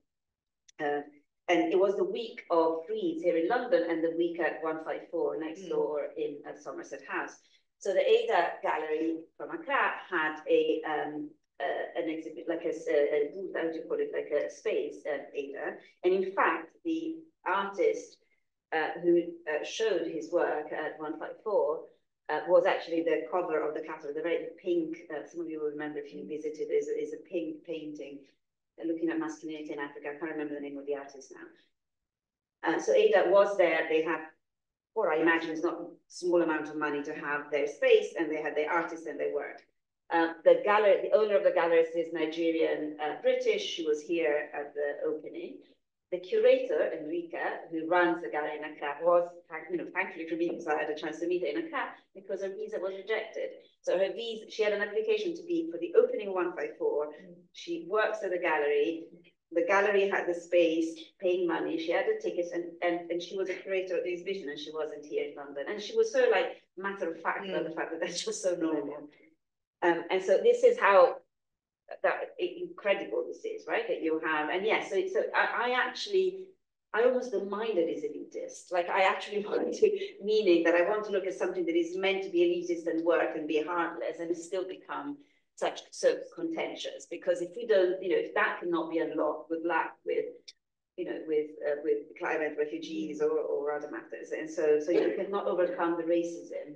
and it was the week of Frieze here in London and the week at 154 next door at Somerset House. So the Ada Gallery from Accra had an exhibit, like a booth, how do you call it, like a space at Ada. And in fact, the artist who showed his work at 154 was actually the cover of the catalog, the very pink, some of you will remember if you visited, is a pink painting looking at masculinity in Africa. I can't remember the name of the artist now. So Ada was there. They had, or I imagine it's not a small amount of money to have their space, and they had their artists and their work. The owner of the gallery is Nigerian British. She was here at the opening. The curator, Enrica, who runs the gallery in Accra, was, thankfully for me, because I had a chance to meet her in Accra, because her visa was rejected. So her visa, she had an application to be for the opening 154. She works at the gallery. The gallery had the space, paying money. She had the tickets, and she was a curator of the exhibition, and she wasn't here in London. And she was so matter of fact about the fact that that's just so normal. And so this is how incredible this is, right? That you have, and yes, so I almost don't mind that it's elitist. Like I actually want to, meaning that I want to look at something that is meant to be elitist and work and be heartless, and still become so contentious. Because if we don't, if that cannot be unlocked, good luck with with climate refugees or other matters. And so you cannot overcome the racism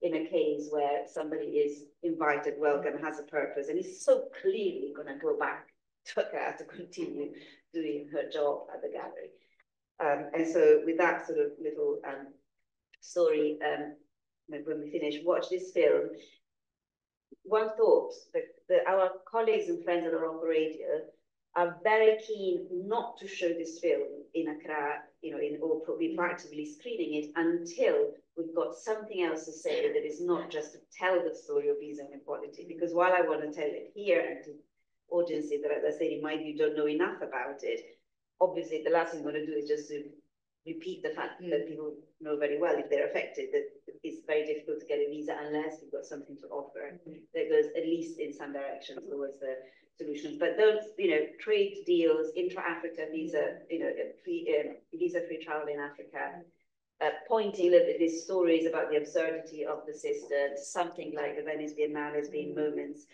in a case where somebody is invited, welcome, has a purpose, and is so clearly going to go back to Accra to continue doing her job at the gallery. And so with that sort of little story, when we finish, watch this film. One thought that our colleagues and friends at Morocco Radio are very keen not to show this film in Accra, or probably actively screening it until we've got something else to say that is not just to tell the story of visa inequality. Because while I want to tell it here and to audiences that, as I said, in my view, don't know enough about it, obviously the last thing I'm going to do is just to repeat the fact that people know very well if they're affected, that it's very difficult to get a visa unless you've got something to offer that goes at least in some direction towards the solutions. But those, trade deals, intra-Africa visa, visa-free travel in Africa, pointing a little bit these stories about the absurdity of the system, something like the Venice Biennale being moments.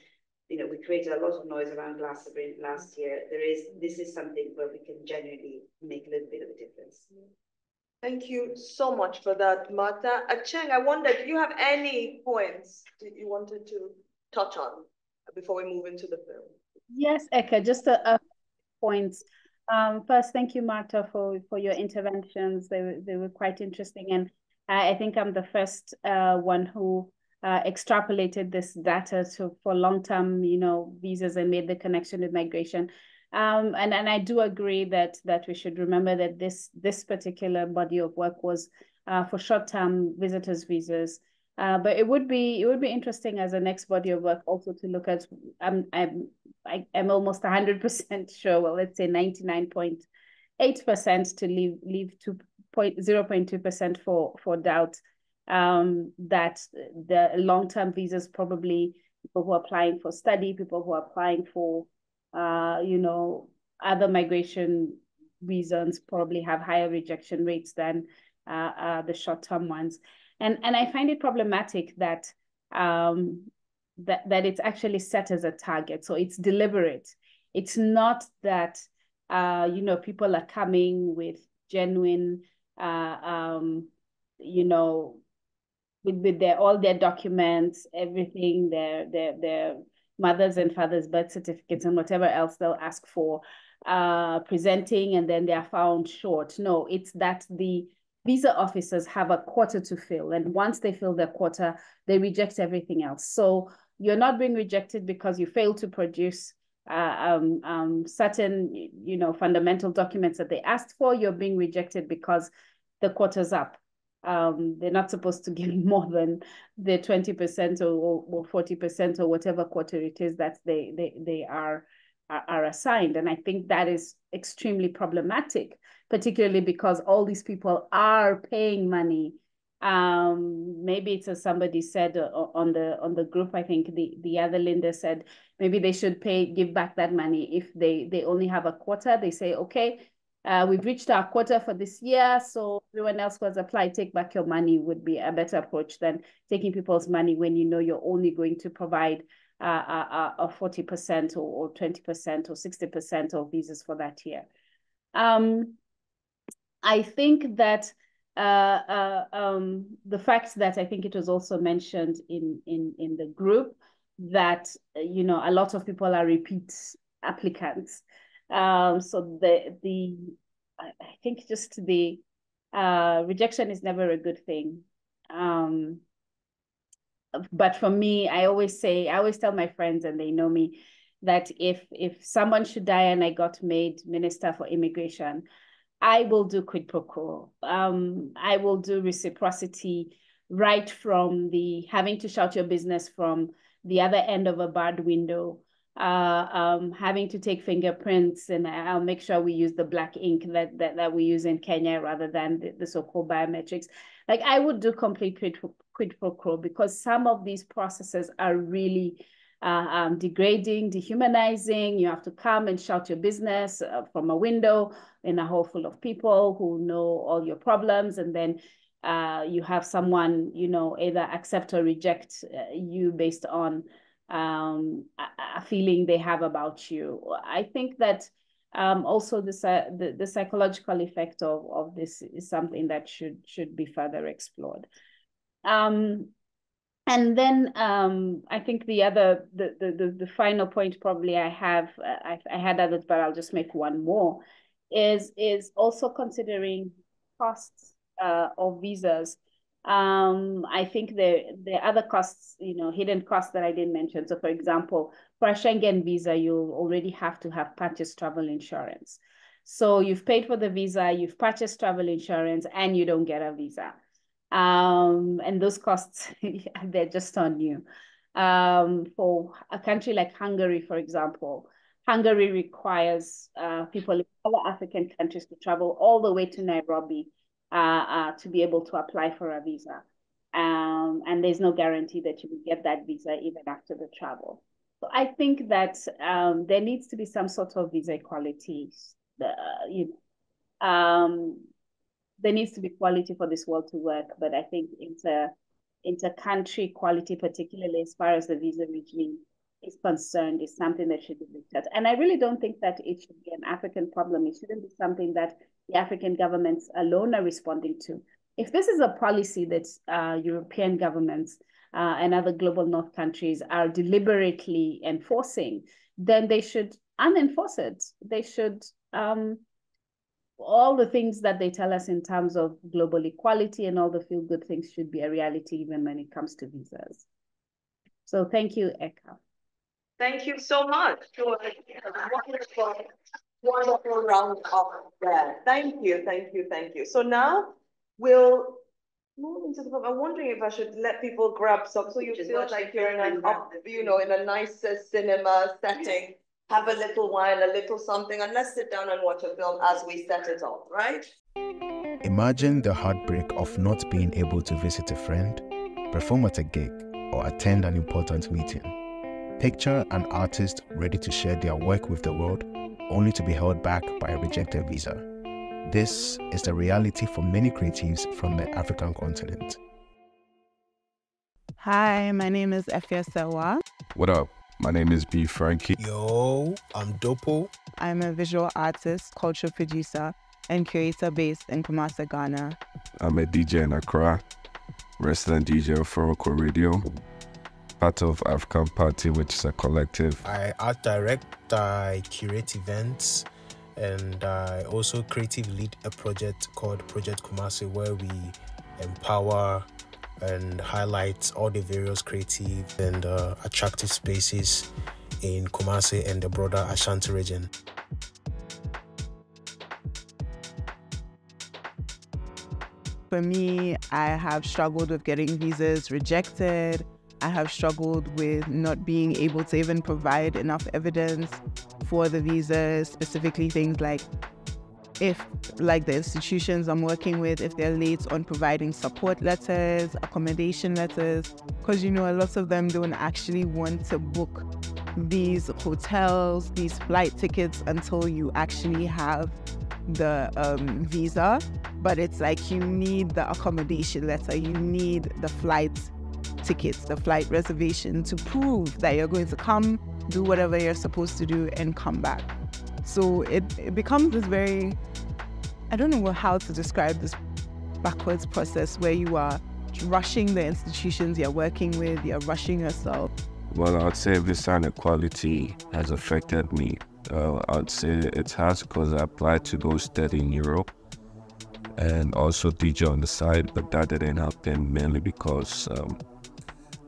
We created a lot of noise around Glastonbury last year. This is something where we can genuinely make a little bit of a difference. Thank you so much for that, Martha. Cheng, I wonder, do you have any points that you wanted to touch on before we move into the film? Yes, Eka, just a points. First, thank you, Martha, for your interventions. They were quite interesting, and I think I'm the first one who extrapolated this data for long-term, visas and made the connection with migration. And I do agree that we should remember that this particular body of work was for short-term visitors visas. But it would be interesting as a next body of work also to look at. I'm almost 100% sure. Well, let's say 99.8% to leave 0.2% for doubt. That the long-term visas, probably people who are applying for study, people who are applying for other migration reasons, probably have higher rejection rates than the short-term ones. And I find it problematic that that it's actually set as a target. So it's deliberate. It's not that people are coming with genuine with all their documents, everything, their mothers and fathers' birth certificates and whatever else they'll ask for, presenting, and then they are found short. No, it's that the visa officers have a quota to fill, and once they fill their quota, they reject everything else. So you're not being rejected because you fail to produce certain, fundamental documents that they asked for. You're being rejected because the quota's up. They're not supposed to give more than the 20% or 40% or whatever quota it is that they are assigned. And I think that is extremely problematic, particularly because all these people are paying money. Maybe it's, as somebody said on the group, I think the other Linda said, maybe they should give back that money. If they only have a quota, they say, okay, we've reached our quota for this year, so everyone else who has applied, take back your money, would be a better approach than taking people's money when you're only going to provide a 40% or 20% or 60% of visas for that year. I think that the fact that I think it was also mentioned in the group that a lot of people are repeat applicants. So I think just the rejection is never a good thing. But for me, I always tell my friends, and they know me, that if someone should die and I got made Minister for Immigration, I will do quid pro quo. I will do reciprocity, right from the having to shout your business from the other end of a barred window, having to take fingerprints, and I'll make sure we use the black ink that we use in Kenya rather than the so-called biometrics. Like, I would do complete quid pro quo, because some of these processes are really degrading, dehumanizing. You have to come and shout your business from a window in a hall full of people who know all your problems, and then you have someone, either accept or reject you based on a feeling they have about you. I think that Also, the psychological effect of this is something that should be further explored. And then I think the final point probably I have, I had others, but I'll just make one more, is also considering costs of visas. I think there are other costs, hidden costs that I didn't mention. So for example, for a Schengen visa, you already have to have purchased travel insurance. So you've paid for the visa, you've purchased travel insurance, and you don't get a visa. And those costs, they're just on you. For a country like Hungary, for example, Hungary requires people in other African countries to travel all the way to Nairobi to be able to apply for a visa. And there's no guarantee that you will get that visa even after the travel. So I think that there needs to be some sort of visa equality. There needs to be quality for this world to work, but I think inter-country quality, particularly as far as the visa regime is concerned, is something that should be looked at. And I really don't think that it should be an African problem. It shouldn't be something that the African governments alone are responding to. If this is a policy that European governments and other global North countries are deliberately enforcing, then they should unenforce it. They should all the things that they tell us in terms of global equality and all the feel-good things should be a reality even when it comes to visas. So thank you, Eka. Thank you so much. Wonderful round up there. Thank you. So now we'll move into the. I'm wondering if I should let people grab some, so you feel like you're in a nice cinema setting. Have a little wine, a little something, and let's sit down and watch a film as we set it off, right? Imagine the heartbreak of not being able to visit a friend, perform at a gig, or attend an important meeting. Picture an artist ready to share their work with the world, only to be held back by a rejected visa. This is the reality for many creatives from the African continent. Hi, my name is Efia Sewa. What up? My name is B. Frankie. Yo, I'm Dopo. I'm a visual artist, culture producer, and creator based in Kumasi, Ghana. I'm a DJ in Accra, resident DJ of Foroko Radio, part of African Party, which is a collective. I art direct, I curate events, and I also creative lead a project called Project Kumasi, where we empower and highlight all the various creative and attractive spaces in Kumasi and the broader Ashanti region. For me, I have struggled with getting visas rejected. I have struggled with not being able to even provide enough evidence for the visas, specifically things like if the institutions I'm working with, if they're late on providing support letters, accommodation letters, because a lot of them don't actually want to book these hotels, these flight tickets until you actually have the visa. But it's like you need the accommodation letter, you need the flight tickets, the flight reservation to prove that you're going to come, do whatever you're supposed to do and come back. So it becomes this very, I don't know how to describe this backwards process where you are rushing the institutions you're working with, you're rushing yourself. Well, I'd say Visa Inequality has affected me. I'd say it has because I applied to go study in Europe and also DJ on the side, but that didn't happen mainly because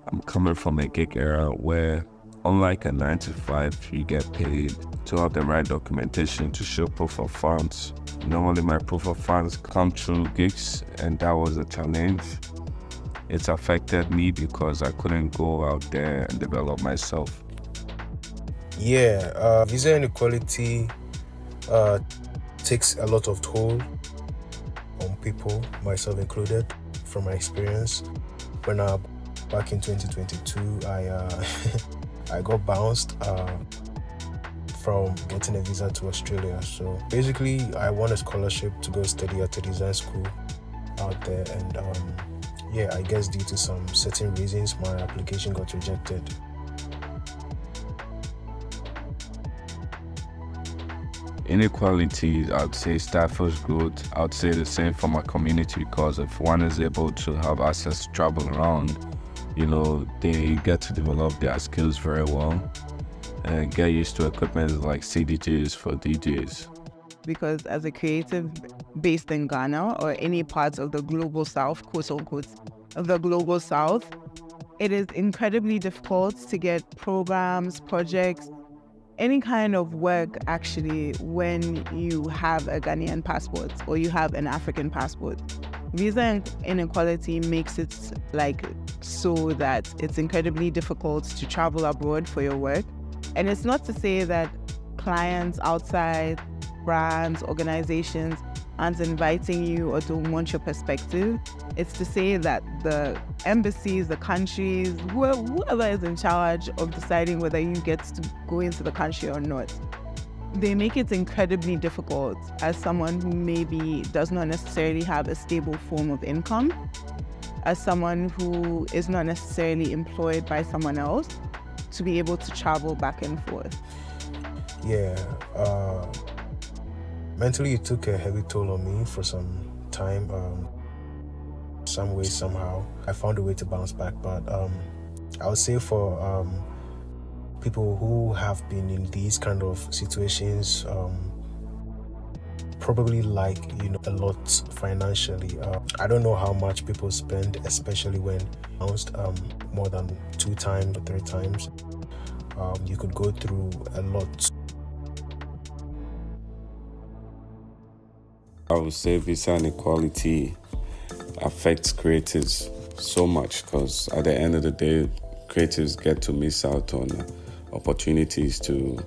I'm coming from a gig era where, unlike a 9-to-5, you get paid to have the right documentation to show proof of funds. Normally my proof of funds come through gigs, and that was a challenge. It's affected me because I couldn't go out there and develop myself. Yeah, visa inequality takes a lot of toll on people, myself included, from my experience. When back in 2022, I got bounced from getting a visa to Australia. So basically, I won a scholarship to go study at a design school out there, and yeah, I guess due to some certain reasons, my application got rejected. Inequality, I'd say, stifles growth. I'd say the same for my community, because if one is able to have access to travel around, you know, they get to develop their skills very well and get used to equipment like CDJs for DJs. Because as a creative based in Ghana or any parts of the global south, quote unquote, of the global south, it is incredibly difficult to get programs, projects, any kind of work actually when you have a Ghanaian passport or you have an African passport. Visa inequality makes it like so that it's incredibly difficult to travel abroad for your work. And it's not to say that clients outside, brands, organizations aren't inviting you or don't want your perspective. It's to say that the embassies, the countries, whoever is in charge of deciding whether you get to go into the country or not, they make it incredibly difficult as someone who maybe does not necessarily have a stable form of income, as someone who is not necessarily employed by someone else, to be able to travel back and forth. Yeah, mentally it took a heavy toll on me for some time. Some way, somehow, I found a way to bounce back. But I would say for people who have been in these kind of situations, probably like, you know, a lot financially. I don't know how much people spend, especially when announced more than 2 times or 3 times. You could go through a lot. I would say visa inequality affects creatives so much, because at the end of the day, creatives get to miss out on opportunities to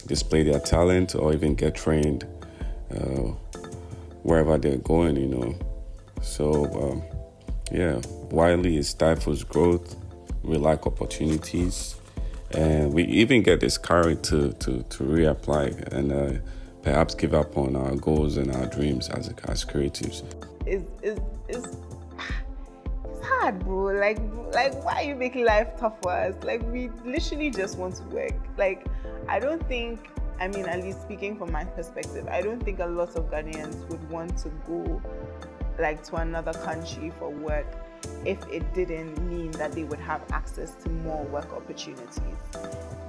display their talent or even get trained wherever they're going, you know. So, yeah, widely it stifles growth. We lack opportunities, and we even get discouraged to reapply and perhaps give up on our goals and our dreams as creatives. It's hard, bro. Like why are you making life tough for us? Like, we literally just want to work. Like, I don't think, I mean, at least speaking from my perspective, I don't think a lot of Ghanaians would want to go like to another country for work if it didn't mean that they would have access to more work opportunities.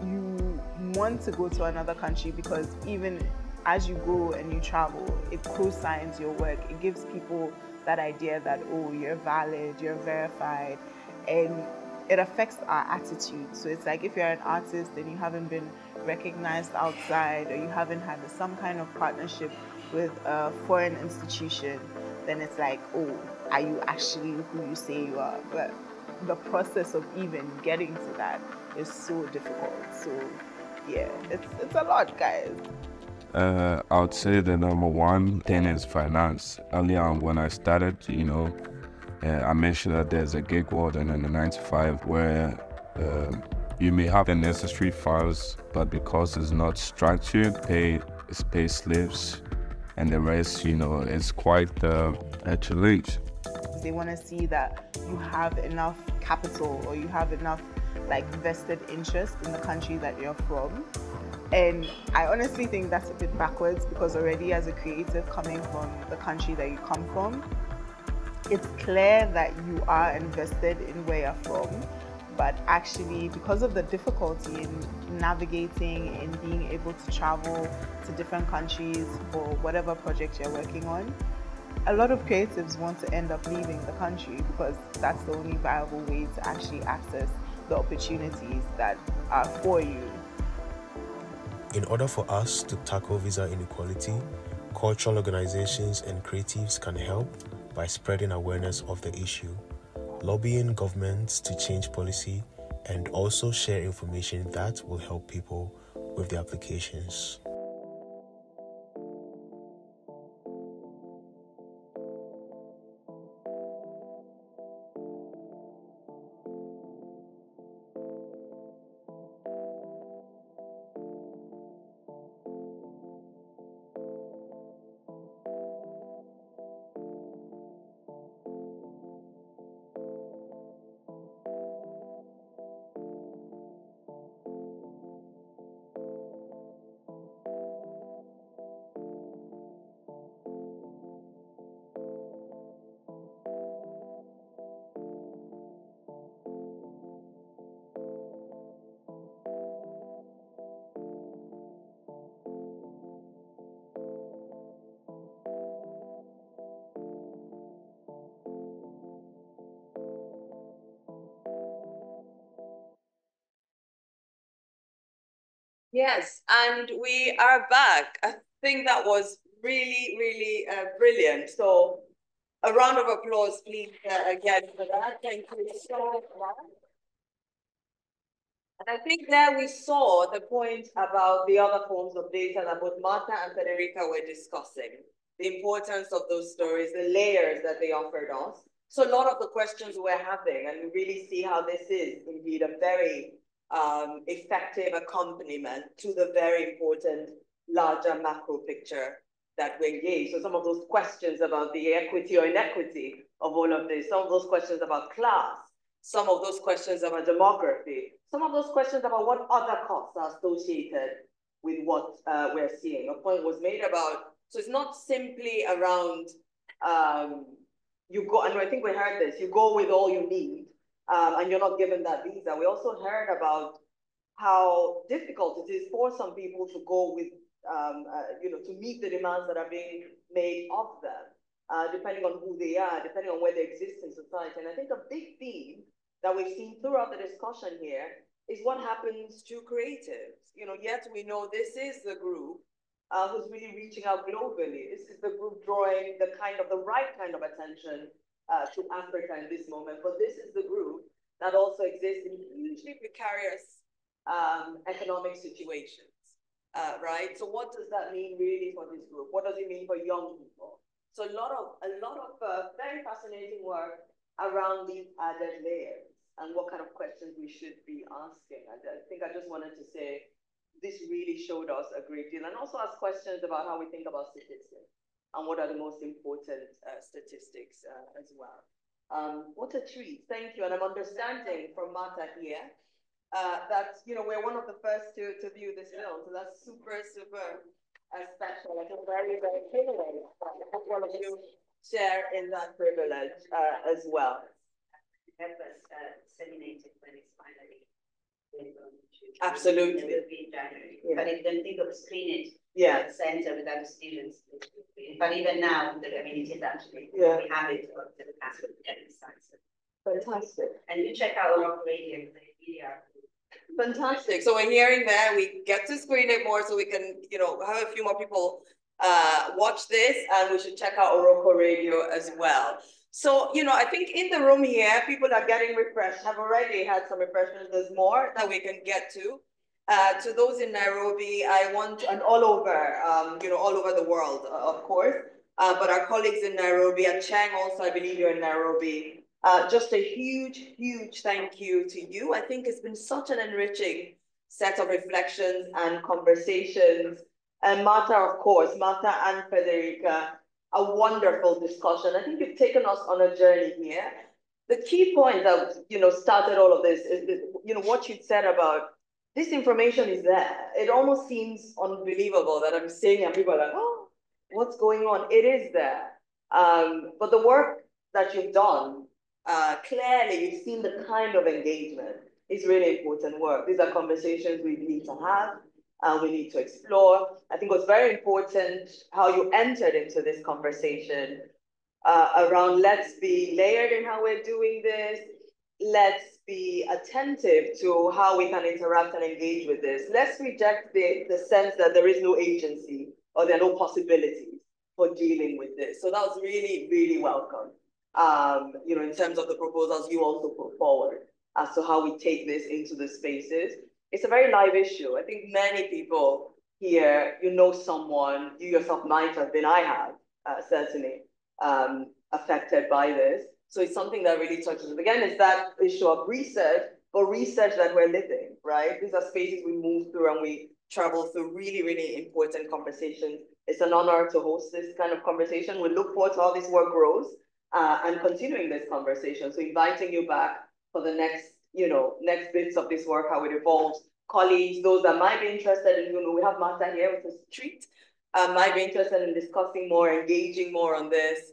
You want to go to another country because even as you go and you travel, it co-signs your work. It gives people that idea that, oh, you're valid, you're verified, and it affects our attitude. So it's like if you're an artist and you haven't been recognized outside, or you haven't had some kind of partnership with a foreign institution, then it's like, oh, are you actually who you say you are? But the process of even getting to that is so difficult. So yeah, it's a lot, guys. I would say the number one thing is finance. Early on when I started, you know, I mentioned that there's a gig world and then a 9 to 5 where you may have the necessary files, but because it's not structured, pay slips, and the rest, you know, it's quite a challenge. They want to see that you have enough capital or you have enough like vested interest in the country that you're from. And I honestly think that's a bit backwards, because already as a creative coming from the country that you come from, it's clear that you are invested in where you're from, but actually because of the difficulty in navigating and being able to travel to different countries for whatever project you're working on, a lot of creatives want to end up leaving the country because that's the only viable way to actually access the opportunities that are for you. In order for us to tackle visa inequality, cultural organizations and creatives can help by spreading awareness of the issue, lobbying governments to change policy, and also share information that will help people with their applications. Yes, and we are back. I think that was really, really brilliant. So a round of applause, please, again for that. Thank you so much. And I think there we saw the point about the other forms of data that both Martha and Federica were discussing, the importance of those stories, the layers that they offered us. So a lot of the questions we're having, and we really see how this is indeed a very effective accompaniment to the very important larger macro picture that we engage. So some of those questions about the equity or inequity of all of this, some of those questions about class, some of those questions about demography, some of those questions about what other costs are associated with what we're seeing. A point was made about, so it's not simply around, you go, and I think we heard this, you go with all you need, and you're not given that visa. We also heard about how difficult it is for some people to go with, to meet the demands that are being made of them, depending on who they are, depending on where they exist in society. And I think a big theme that we've seen throughout the discussion here is what happens to creatives. Yet we know this is the group who's really reaching out globally. This is the group drawing the right kind of attention to Africa in this moment. But this is the group that also exists in hugely precarious economic situations, right? So what does that mean really for this group? What does it mean for young people? So a lot of very fascinating work around these added layers and what kind of questions we should be asking. And I think I just wanted to say this really showed us a great deal, and also ask questions about how we think about statistics and what are the most important statistics as well. What a treat, thank you. And I'm understanding from Martha here that we're one of the first to view this film, so that's super special. I feel very, very privileged. I hope all of you share in that privilege as well. Help us disseminate it when it's finally absolutely. It will be in January. Yeah. But if they think of screen it at the center with other students, but even now, it is actually we have it on the classroom sites. Fantastic. And you check out our radio, the media. Fantastic. So we're hearing that we get to screen it more so we can, have a few more people watch this, and we should check out Oroko Radio as well. So, I think in the room here, people are getting refreshed, have already had some refreshments. There's more that we can get to. To those in Nairobi, and all over, all over the world, of course, but our colleagues in Nairobi, and Cheng also, I believe you're in Nairobi. Just a huge, huge thank you to you. I think it's been such an enriching set of reflections and conversations. And Martha, of course, Martha and Federica, a wonderful discussion. I think you've taken us on a journey here. The key point that, started all of this is, what you said about this information is there. It almost seems unbelievable that I'm saying and people are like, oh, what's going on? It is there. But the work that you've done, clearly you've seen the kind of engagement is really important work. These are conversations we need to have and we need to explore. I think what's very important how you entered into this conversation around let's be layered in how we're doing this. Let's be attentive to how we can interact and engage with this. Let's reject the sense that there is no agency or there are no possibilities for dealing with this. So that was really, really welcome. In terms of the proposals you also put forward as to how we take this into the spaces. It's a very live issue. I think many people here, someone, you yourself might have been, I have, certainly, affected by this. So it's something that really touches us. Again, it's that issue of research, but research that we're living, right? These are spaces we move through and we travel through really, really important conversations. It's an honor to host this kind of conversation. We look forward to how this work grows and continuing this conversation. So inviting you back for the next, next bits of this work, how it evolves. Colleagues, those that might be interested in, we have Martha here, which is a treat, might be interested in discussing more, engaging more on this.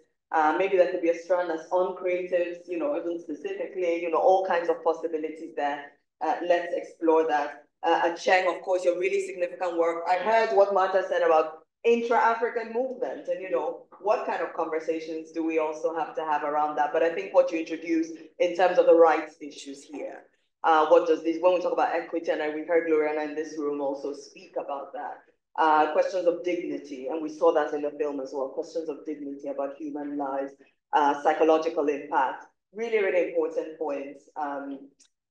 Maybe there could be a strand that's on creatives, even specifically, all kinds of possibilities there. Let's explore that. Cheng, of course, your really significant work. I heard what Martha said about intra-African movement and, what kind of conversations do we also have to have around that? But I think what you introduced in terms of the rights issues here What does this, when we talk about equity, and we heard Gloriana in this room also speak about that, questions of dignity, and we saw that in the film as well, questions of dignity about human lives, psychological impact, really, really important points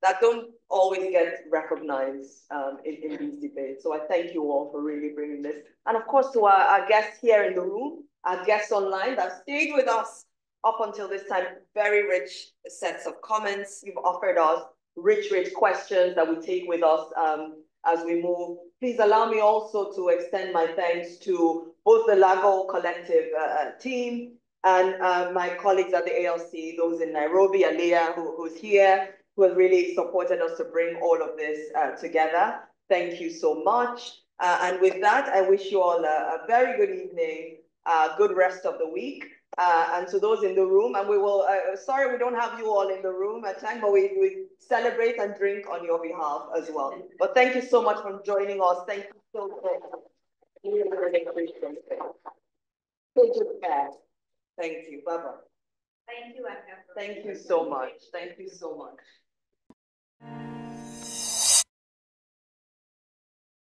that don't always get recognized in these debates. So I thank you all for really bringing this. And of course, to our guests here in the room, our guests online that stayed with us up until this time, very rich sets of comments. You've offered us rich questions that we take with us as we move. Please allow me also to extend my thanks to both the LAGO Collective team and my colleagues at the ALC, those in Nairobi, Aliyah, who's here, who has really supported us to bring all of this together. Thank you so much. And with that, I wish you all a very good evening, good rest of the week. And to those in the room, and we will, sorry we don't have you all in the room at time, but we celebrate and drink on your behalf as well. But thank you so much for joining us. Thank you so much. Really appreciate it. Thank you. Bye-bye. Thank you, Eka. Thank you so much. Thank you so much.